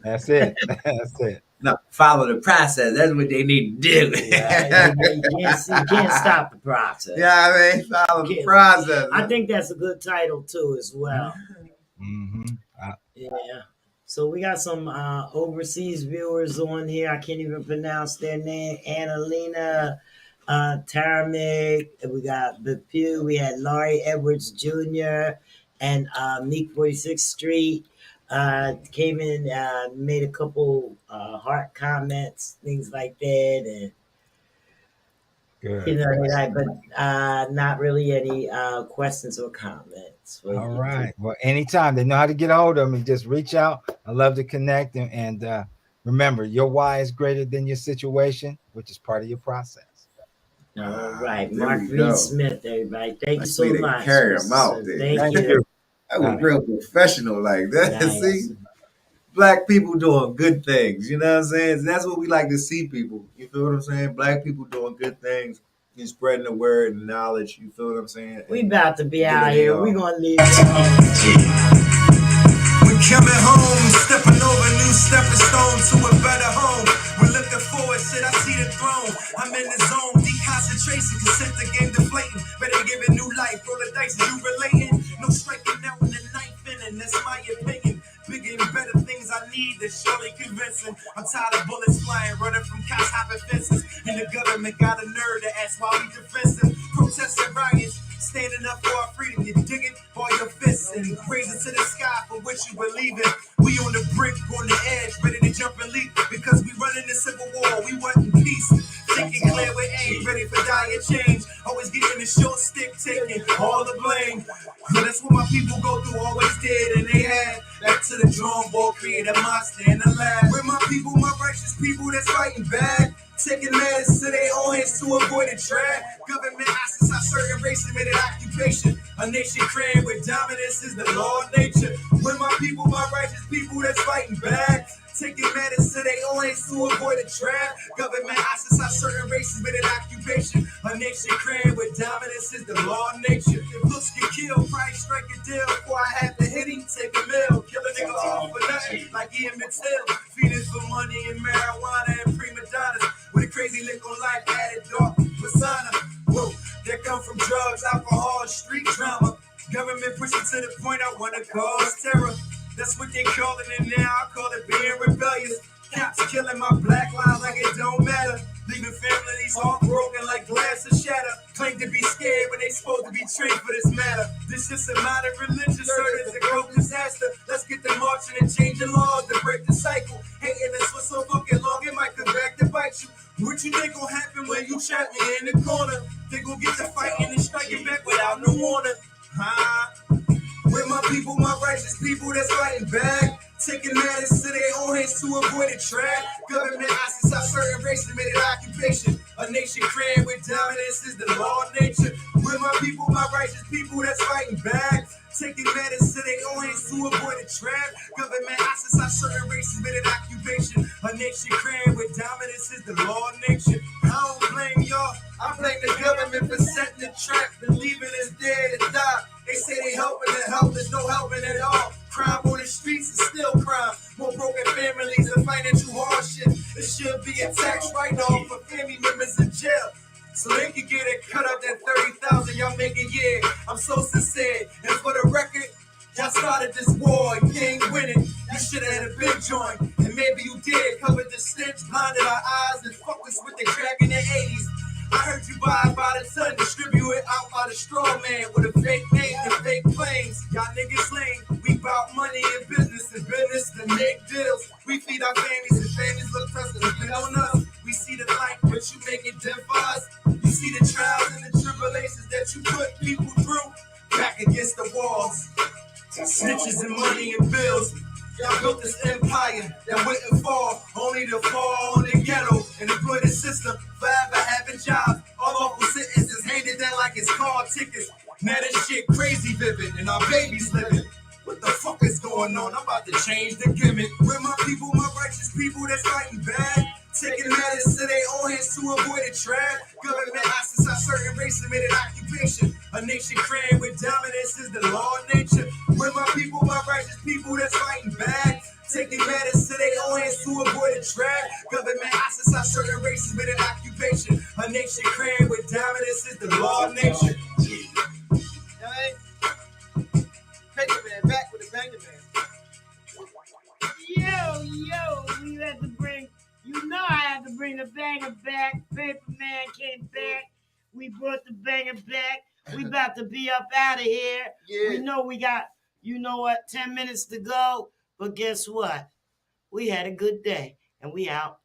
That's it. That's it. No, follow the process. That's what they need to do. You can't stop the process. Yeah, I mean, follow the Can't- process. I think that's a good title too, as well. Hmm. Yeah. So we got some overseas viewers on here. I can't even pronounce their name. Annalena Taramig. We got Bepew. We had Laurie Edwards Jr. and Meek 46th Street. Came in, made a couple heart comments, things like that, and Good. but not really any questions or comments for All you. right. Well, anytime they know how to get a hold of me, just reach out. I love to connect and remember, your why is greater than your situation, which is part of your process. All right, There Mark we Reed go. Smith, everybody. Thank you Nice so way to much. carry 'em out there. Thank Thank you. you. That was real professional like that. Nice. See? Black people doing good things. You know what I'm saying? And that's what we like to see people. You feel what I'm saying? Black people doing good things and spreading the word and knowledge. You feel what I'm saying? We And about to be giving out it here. all. We're gonna leave. We're coming home, stepping over new stepping stone to a better home. We're looking forward, shit, I see the throne. I'm in the zone, deconcentration, consent the game deflating. Better give it new life, roll the dice, you relating. No striking out in the ninth inning, that's my opinion. Bigger and better things I need, that's surely convincing. I'm tired of bullets flying, running from cops, hopping fences. And the government got a nerve to ask why we defensive. Protests and riots, standing up for our freedom. You dig it? Ball your fists and raise it to the sky for what you believe in. We on the brink, on the edge, ready to jump and leap. Because we running the civil war, we want peace. Thinking clear with aim, ready for dire change. Always getting the short stick, taking all the blame. That's what my people go through, always did, and they had. Back to the drawing board, create a monster in the lab. Where my people, my righteous people that's fighting bad. Taking matters to their own hands to avoid a drag. Government ostracize certain races made an occupation. A nation created with dominance is the law of nature. When my people, my righteous people that's fighting bad. Taking matters to their own hands to avoid a trap. Government ostracize certain races made an occupation. A nation created with dominance is the law of nature. If looks can kill, price strike a deal. Before I have to hit him, take a meal. Kill a nigga all for nothing, like Ian Mattel. Feeding for money and marijuana and prima donnas. With a crazy lick on life, added dark persona. Whoa, there comes come from drugs, alcohol, street drama. Government pushing to the point I wanna cause terror. That's what they calling it now. I call it being rebellious. Cops killing my black lives like it don't matter. Leaving families all broken like glass is shatter. Claim to be scared when they supposed to be trained for this matter. This is a modern religion, sir. It's a global disaster. Let's get the marching and changing laws to break the cycle. Hating us for so fucking long, it might come back to bite you. What you think gon' happen when you trap me in the corner? They gon' get to fighting and striking back without no warning. With my people, my righteous people that's fighting back. Taking matters to their own hands to avoid a trap. Government ISIS out certain races made it occupation. A nation created with dominance is the law of nature. With my people, my righteous people that's fighting back. Taking matters to their own hands to avoid a trap. Government ISIS out certain races made it occupation. A nation created with dominance is the law of nature. I don't blame y'all. I blame the government for setting the trap and leaving us dead to die. They say they helping and help, there's no helping at all. Crime on the streets is still crime. More broken families and financial hardship. It should be a tax write-off for family members in jail, so they can get it cut up that 30,000 y'all make a year. I'm so sincere, and for the record, y'all started this war and you ain't winning. You should have had a big joint, and maybe you did. Covered the stench, blinded our eyes, and fucked us with the crack in the 80s. I heard you buy it by the ton, distribute it out by the straw man with a fake name and fake claims. Y'all niggas lame. We bout money and business to make deals. We feed our families and families look to us and depend on us. We see the light, but you make it dim for us. You see the trials and the tribulations that you put people through. Back against the walls, snitches and money and bills. Y'all built this empire that wouldn't fall, only to fall on the ghetto and employ the system, forever having jobs. All awful sentences handed down like it's car tickets. Now this shit crazy vivid and our babies living. What the fuck is going on? I'm about to change the gimmick. With my people, my righteous people that's fighting back. Taking matters to their own hands to avoid a trap. Government ISIS out certain races made an occupation. A nation created with dominance is the law of nature. With my people, my righteous people that's fighting back. Taking matters to their own hands to avoid a trap. Government ISIS out certain races made an occupation. A nation created with dominance is the law of nature. Paper man back with a banger man. Yo, we had to bring, I had to bring the banger back. Paper Man came back. We brought the banger back. We about to be up out of here. Yeah. We know we got, 10 minutes to go. But guess what? We had a good day and we out.